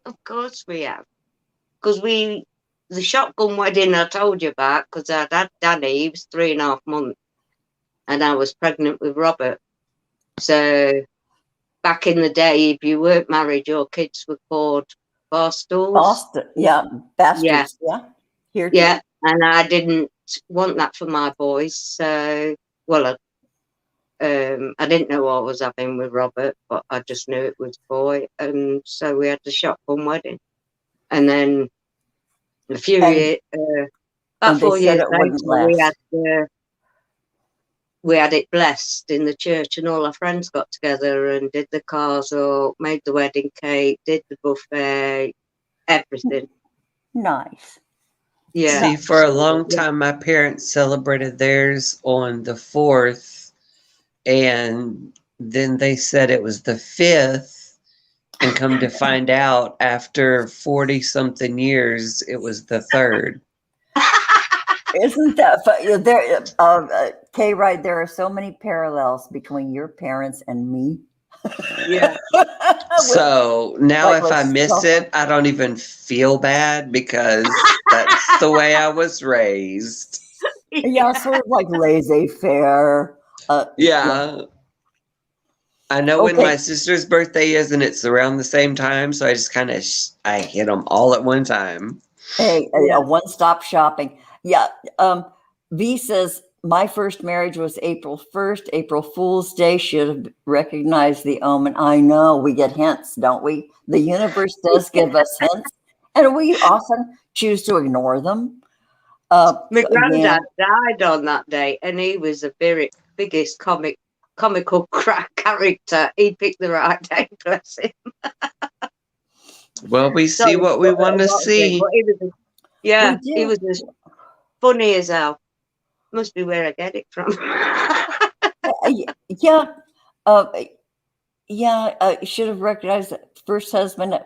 Of course we have. Because the shotgun wedding I told you about, because I'd had Danny, he was 3.5 months, and I was pregnant with Robert. So back in the day, if you weren't married, your kids were called barstools. Boston, yeah, bastards, Here, Yeah, and I didn't want that for my boys. So, well, I didn't know what I was having with Robert, but I just knew it was boy, and so we had the shotgun wedding, and then a few And- years, and about they 4 said years it later, wouldn't last. we had it blessed in the church, and all our friends got together and did the cars up, made the wedding cake, did the buffet, everything. Nice. Yeah. See, for a long time, my parents celebrated theirs on the 4th, and then they said it was the 5th, and come to find out, after 40-something years, it was the 3rd. Isn't that fun? There, K-Ride, there are so many parallels between your parents and me. Yeah. So now Like if I miss it, I don't even feel bad because that's the way I was raised. Yeah, sort of like laissez-faire. Yeah. I know when Okay. my sister's birthday is and it's around the same time, so I just kind of I hit them all at one time. Hey, Yeah. a one-stop shopping. Yeah. V says, my first marriage was April 1st. April Fool's Day. Should have recognized the omen. I know, we get hints, don't we? The universe does give us hints, and we often choose to ignore them. My granddad died on that day, and he was the biggest comical character. He picked the right day, bless him. Well, we see what we want to see. He was as funny as hell. Must be where I get it from. Should have recognized that first husband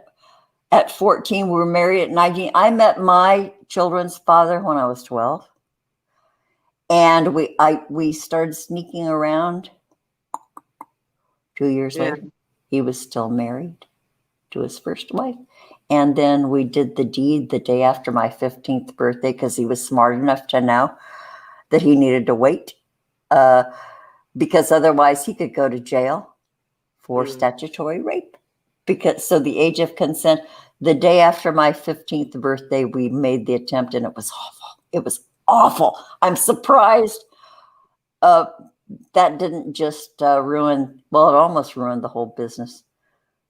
at 14. We were married at 19. I met my children's father when I was 12, and we started sneaking around. 2 years later, he was still married to his first wife. And then we did the deed the day after my 15th birthday because he was smart enough to know that he needed to wait because otherwise he could go to jail for statutory rape. because so the age of consent, the day after my 15th birthday, we made the attempt and it was awful. It was awful. I'm surprised that didn't just ruin, well, it almost ruined the whole business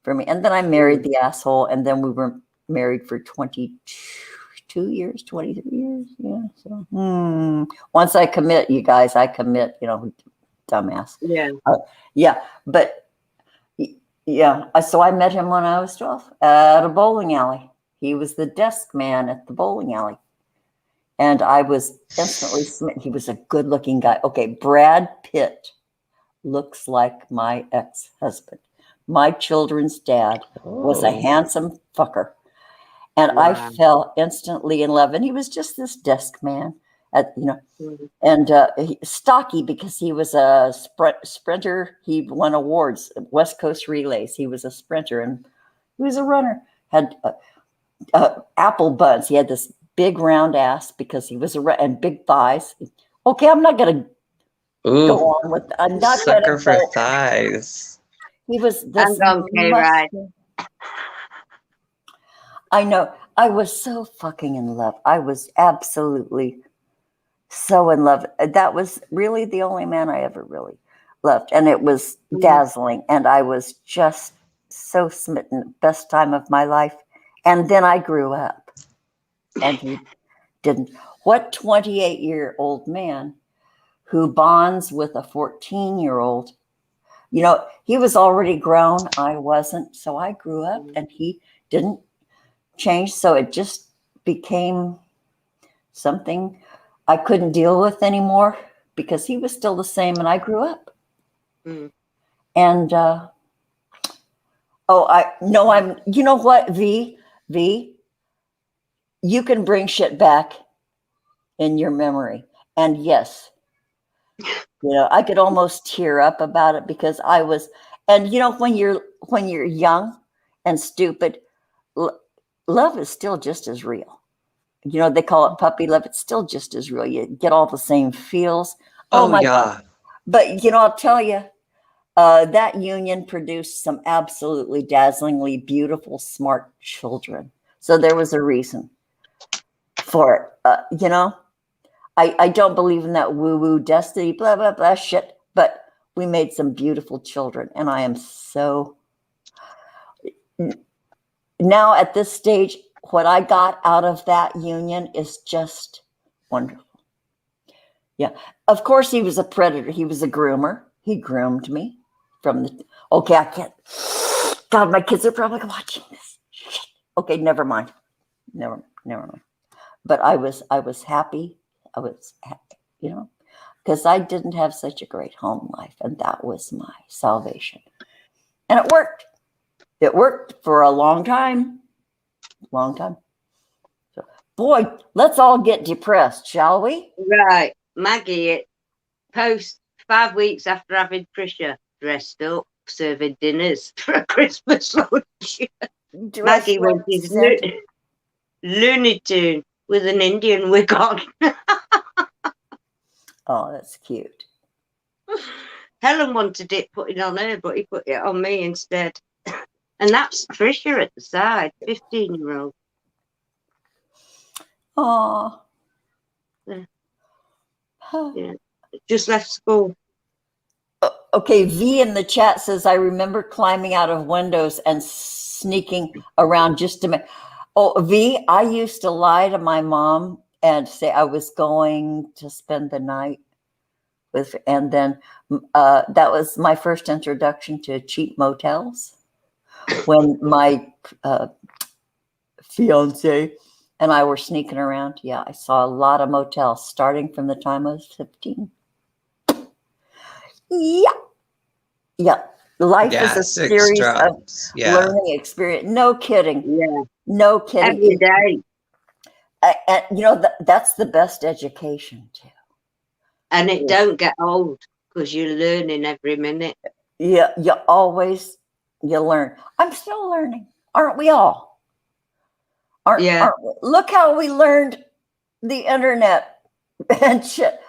for me. And then I married the asshole, and then we were married for 22 years, 23 years. Yeah. So once I commit, you guys, I commit, dumbass. Yeah. Yeah. But yeah, so I met him when I was 12 at a bowling alley. He was the desk man at the bowling alley. And I was instantly smitten. He was a good looking guy. Okay, Brad Pitt looks like my ex-husband. My children's dad was a handsome fucker. And I fell instantly in love. And he was just this desk man, and stocky because he was a sprinter. He won awards, West Coast Relays. He was a sprinter and he was a runner. Had apple buns. He had this big round ass because he was and big thighs. Okay, I'm not going to go on with. I'm not sucker for thighs. He was this. Okay, right. I know. I was so fucking in love. I was absolutely so in love. That was really the only man I ever really loved, and it was dazzling. And I was just so smitten. Best time of my life. And then I grew up. And he didn't. What 28-year-old man who bonds with a 14-year-old, he was already grown. I wasn't. So I grew up and he didn't change. So it just became something I couldn't deal with anymore because he was still the same and I grew up. And, you know what, V, you can bring shit back in your memory. And yes, I could almost tear up about it because I was, and when you're young and stupid, love is still just as real. They call it puppy love. It's still just as real. You get all the same feels. Oh my God. But I'll tell you, that union produced some absolutely dazzlingly beautiful, smart children. So there was a reason for it. I don't believe in that woo-woo destiny, blah, blah, blah shit, but we made some beautiful children. And I am so, now at this stage, what I got out of that union is just wonderful. Yeah. Of course, he was a predator. He was a groomer. He groomed me okay, I can't. God, my kids are probably watching this. Shit. Okay, never mind. Never mind. But I was happy. I was happy, because I didn't have such a great home life. And that was my salvation. And it worked. It worked for a long time. So, boy, let's all get depressed, shall we? Right. Maggie, post 5 weeks after having Trisha dressed up, serving dinners for a Christmas lunch. Maggie went his Looney Tune with an Indian wig on. Oh, that's cute. Helen wanted it put on her, but he put it on me instead. And that's Trisha at the side, 15-year-old. Oh. Yeah. Just left school. Okay, V in the chat says, I remember climbing out of windows and sneaking around just to make. Oh, V, I used to lie to my mom and say I was going to spend the night with, and then that was my first introduction to cheap motels when my fiance and I were sneaking around. Yeah, I saw a lot of motels starting from the time I was 15. Yeah. Life is a series of learning experience. No kidding. Yeah. No kidding. Every day. That's the best education too. And it don't get old because you're learning every minute. Yeah, you learn. I'm still learning. Aren't we all? Aren't we? Look how we learned the internet and shit.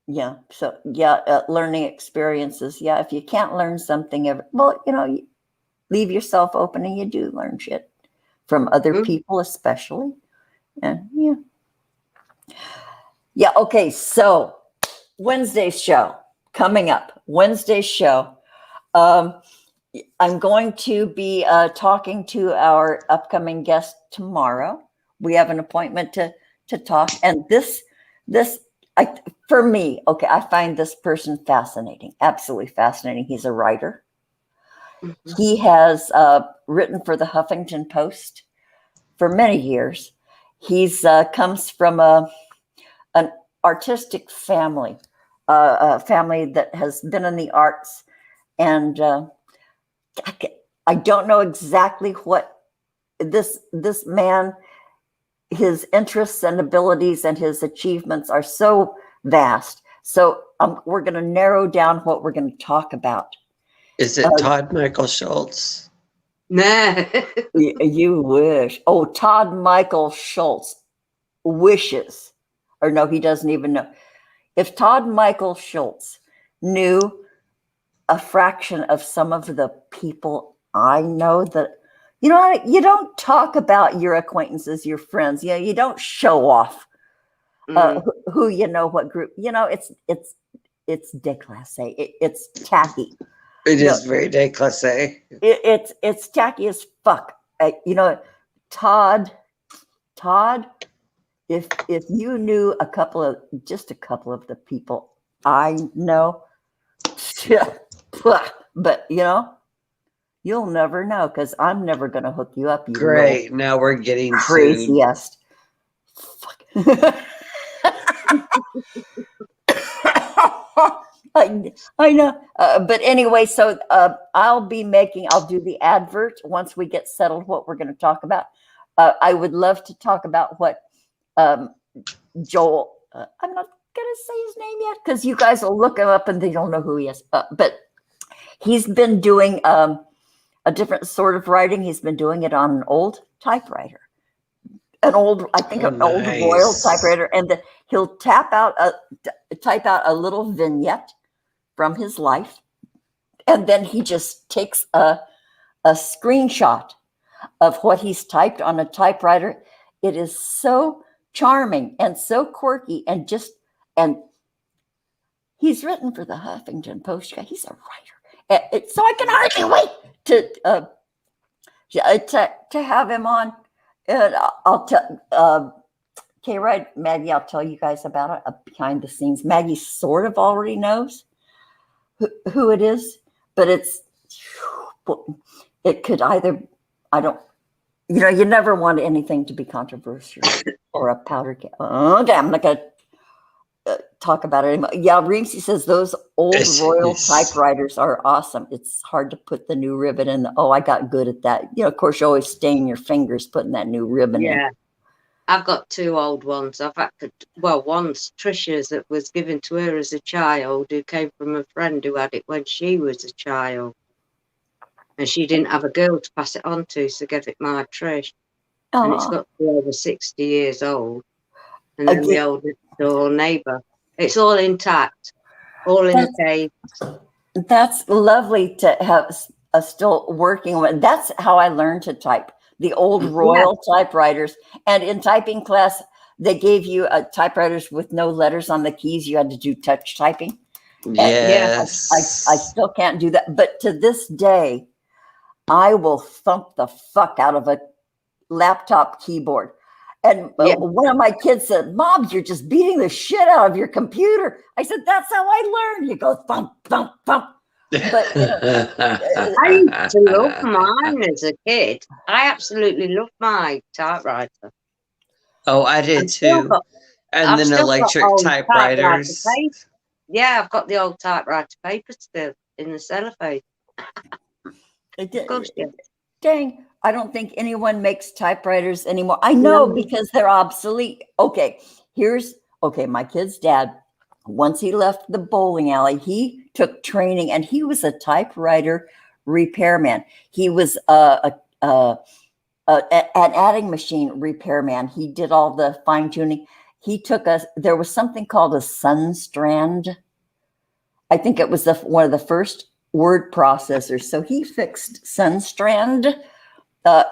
Yeah. So yeah, learning experiences. Yeah. If you can't learn something ever, well, you leave yourself open and you do learn shit from other Mm. people, especially. And yeah. Yeah. Okay. So Wednesday's show coming up. Wednesday's show. Um, I'm going to be talking to our upcoming guest tomorrow. We have an appointment to talk, and this I for me, okay, I find this person fascinating, absolutely fascinating. He's a writer. Mhm. He has written for the Huffington Post for many years. He's comes from an artistic family, a family that has been in the arts, and I don't know exactly what this man, his interests and abilities and his achievements are so vast. So we're going to narrow down what we're going to talk about. Is it Todd Michael Schultz? Nah. You wish. Oh, Todd Michael Schultz wishes, or no, he doesn't even know. If Todd Michael Schultz knew a fraction of some of the people I know, that you don't talk about your acquaintances, your friends. You don't show off who you know, what group. It's déclassé. It's tacky. It You know, is very déclassé. it's tacky as fuck. Todd, Todd. If you knew just a couple of the people I know, but you'll never know, because I'm never going to hook you up. You Great. Now we're getting to craziest. Fuck. I know. But anyway, so I'll do the advert once we get settled what we're going to talk about. I would love to talk about what Joel, I'm not going to say his name yet, because you guys will look him up and they don't know who he is. But he's been doing a different sort of writing. He's been doing it on an old typewriter. An old Royal typewriter, and he'll type out a little vignette from his life, and then he just takes a screenshot of what he's typed on a typewriter. It is so charming and so quirky, and he's written for the Huffington Post. He's a writer, so I can hardly wait to have him on. And I'll tell, okay, right, Maggie, I'll tell you guys about it behind the scenes. Maggie sort of already knows who it is, but it could either, you never want anything to be controversial or a powder keg. Okay, I'm not going to talk about it anymore. Yeah, Reemsy says those old Royal typewriters are awesome. It's hard to put the new ribbon in. I got good at that. Of course, you always stain your fingers putting that new ribbon in. Yeah. I've got two old ones. One's Trisha's, that was given to her as a child, who came from a friend who had it when she was a child. And she didn't have a girl to pass it on to, so gave it my Trish. And it's got to be over 60 years old. And then the old door neighbour. It's all intact, all in the cave. That's lovely to have still working with. That's how I learned to type. The old Royal typewriters. And in typing class, they gave you typewriters with no letters on the keys. You had to do touch typing. Yes. I still can't do that. But to this day, I will thump the fuck out of a laptop keyboard. And one of my kids said, "Mom, you're just beating the shit out of your computer." I said, "That's how I learned." You go thump, thump, thump. But I used to love mine as a kid. I absolutely loved my typewriter. Oh, I did too. And then electric typewriters. Yeah, I've got the old typewriter paper still in the cellophane. Of course, yeah. Dang, I don't think anyone makes typewriters anymore. I know, because they're obsolete. Okay, my kid's dad, once he left the bowling alley, he took training, and he was a typewriter repairman. He was an adding machine repairman. He did all the fine tuning. he took us. There was something called a sun strand. I think it was one of the first word processors. So he fixed sun strand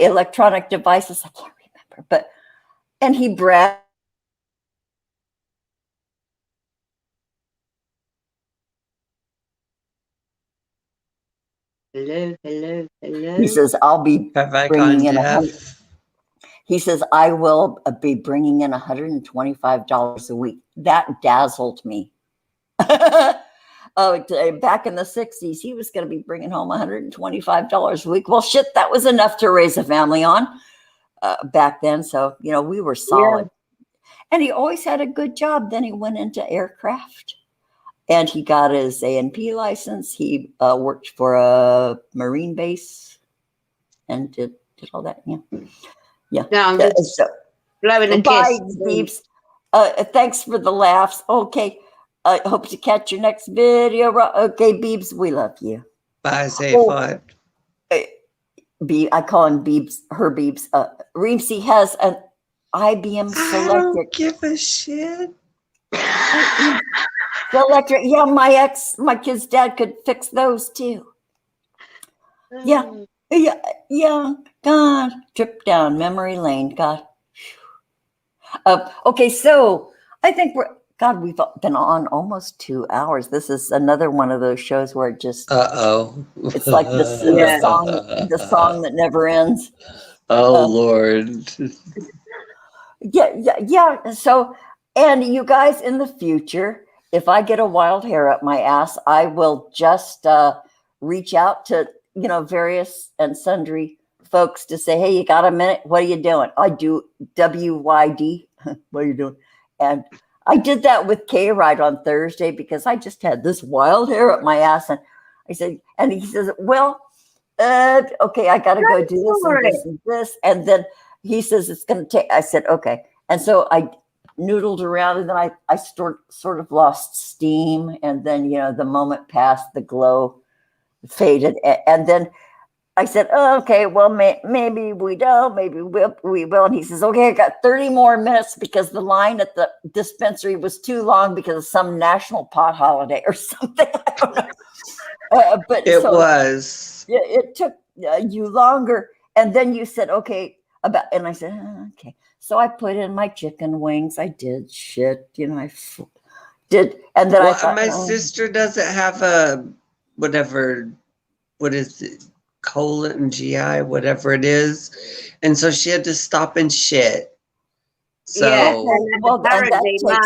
electronic devices. I can't remember, and he bragged. Hello, hello, hello. He says, "I'll be Have I bringing gone in deaf? He says, I will be bringing in $125 a week." That dazzled me. Back in the 60s, he was going to be bringing home $125 a week. Well, shit, that was enough to raise a family on back then. So, we were solid. Yeah. And he always had a good job. Then he went into aircraft and he got his A&P license. He worked for a Marine base and did all that. Yeah. Yeah. No, I'm just blowing a bye, kiss. Beeps. Thanks for the laughs. Okay. I hope to catch your next video. Okay, Beebs, we love you. Bye, say 5. I call him Beebs, her Beebs. Reemsy has an IBM Selectric. I don't give a shit. Selectric. Yeah, my kid's dad could fix those too. Yeah. God, trip down memory lane. God. Okay, so I think we've been on almost 2 hours. This is another one of those shows where it just it's like the song that never ends. Oh Lord. Yeah. So, and you guys, in the future, if I get a wild hair up my ass, I will just reach out to various and sundry folks to say, hey, you got a minute? What are you doing? I do WYD. What are you doing? And I did that with K-Ride on Thursday because I just had this wild hair up my ass. And I said, and he says, well, okay, I got to go do this and this and this. And then he says, it's going to take, I said, okay. And so I noodled around and then I sort of lost steam. And then, the moment passed, the glow faded. And then I said, oh, okay, well, maybe we don't, maybe we will. And he says, okay, I got 30 more minutes because the line at the dispensary was too long because of some national pot holiday or something. I don't know. But it was. It took you longer. And then you said, okay, and I said, okay. So I put in my chicken wings. I did shit, I did. And then I thought, my sister doesn't have a whatever, what is it? Colon, GI, whatever it is, and so she had to stop and shit. So apparently my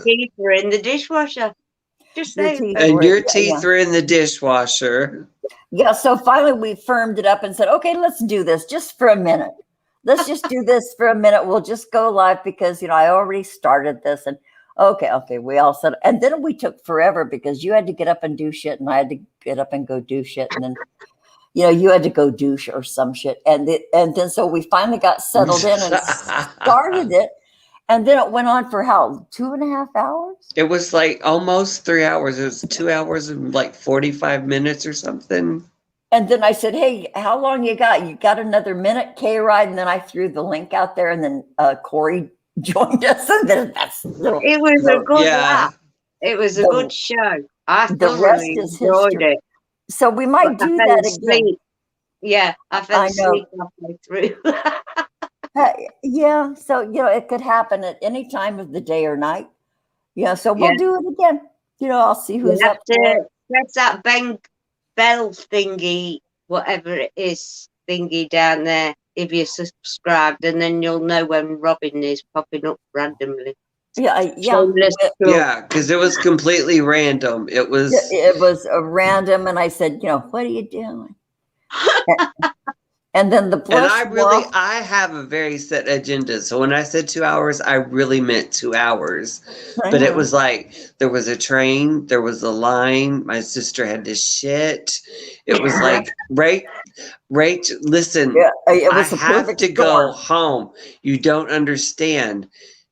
teeth were in the dishwasher. Just saying. And your teeth were in the dishwasher. Yeah. So finally, we firmed it up and said, "Okay, let's do this just for a minute. Let's just do this for a minute. We'll just go live because I already started this and." Okay. We all said, and then we took forever because you had to get up and do shit, and I had to get up and go do shit, and then, you had to go douche or some shit, and then so we finally got settled in and started it, and then it went on for how 2.5 hours? It was like almost 3 hours. It was 2 hours and like 45 minutes or something. And then I said, hey, how long you got? You got another minute, K-Ride, and then I threw the link out there, and then Corey joined us, and then it was a good laugh. It was a good show. I thoroughly enjoyed it. So we might do that again. Yeah, I fell asleep halfway through. Yeah, so it could happen at any time of the day or night. So we'll do it again. I'll see who's up there. Press that bell thingy, whatever it is, thingy down there. If you're subscribed, and then you'll know when Robin is popping up randomly. Yeah, because it was completely random. It was random, and I said, what are you doing? And then the and I have a very set agenda. So when I said 2 hours, I really meant 2 hours. But it was like there was a train, there was a line. My sister had to shit. It was like Rach, listen, I have to go home. You don't understand.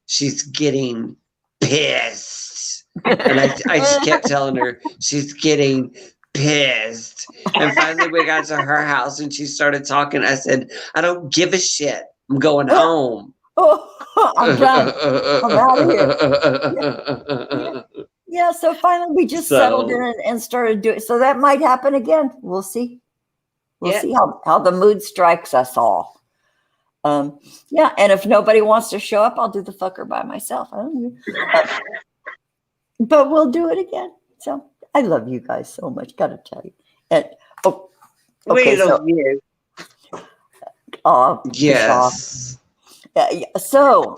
She's getting pissed. And I just kept telling her she's getting pissed. And finally we got to her house and she started talking. I said, I don't give a shit. I'm going home. Oh, I'm done. I'm out of here. Yeah, so finally we just settled in and started doing. So that might happen again. We'll see. We'll see how the mood strikes us all. Yeah, and if nobody wants to show up, I'll do the fucker by myself. I don't know. But we'll do it again. So I love you guys so much. Gotta tell you. And we love you. Yes. Yeah. So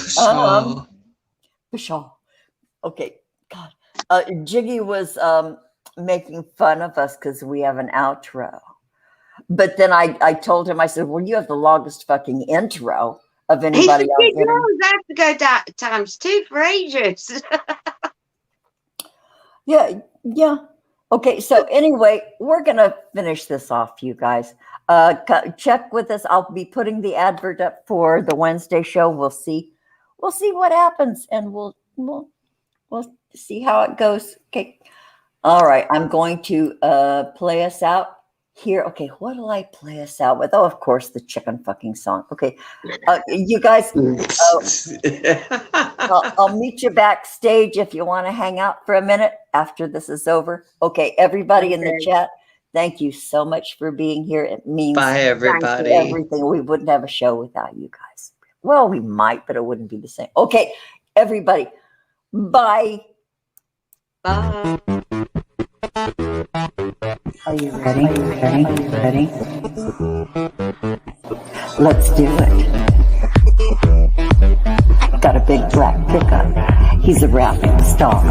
Pshaw. Okay. God. Jiggy was making fun of us because we have an outro. But then I told him, I said, well, you have the longest fucking intro of anybody else. He does. I have to go times 2 for ages. Yeah. Okay, so anyway, we're going to finish this off, you guys. Check with us. I'll be putting the advert up for the Wednesday show. We'll see what happens, and we'll see how it goes. Okay. All right, I'm going to play us out here. Okay, what will I play us out with? Oh, of course, the chicken fucking song. Okay, you guys, I'll meet you backstage if you want to hang out for a minute after this is over. Okay, everybody in the chat, thank you so much for being here. It means bye, everybody. Everything. We wouldn't have a show without you guys. Well, we might, but it wouldn't be the same. Okay, everybody, bye. Bye. Are you ready? Let's do it. Got a big black pickup. He's a rapping star.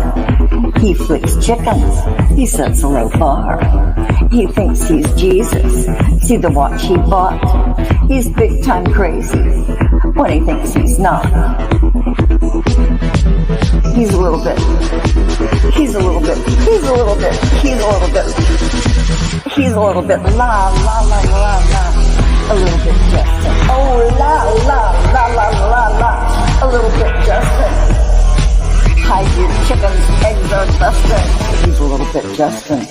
He flicks chickens. He sets a low bar. He thinks he's Jesus. See the watch he bought? He's big time crazy when he thinks he's not. He's a little bit la la la la la, a little bit Justin. Oh la la la la la la, a little bit Justin. Hide your chickens, eggs are busting. He's a little bit Justin.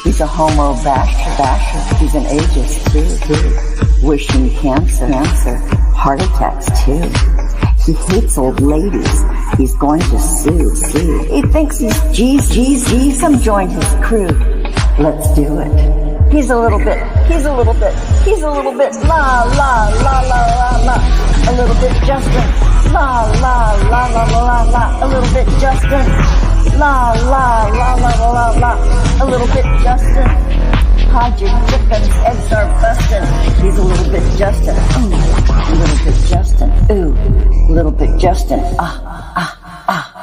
He's a homo basher. He's an ageist too. Wishing cancer, heart attacks too. He hates old ladies. He's going to sue. He thinks he's Jesus. Come join his crew. Let's do it. He's a little bit la la la la la. A little bit Justin. La la la la la la. A little bit Justin. La la la la la la. A little bit Justin. Hide your chickens, eggs are busting. He's a little bit Justin. A little bit Justin. Ooh, a little bit Justin.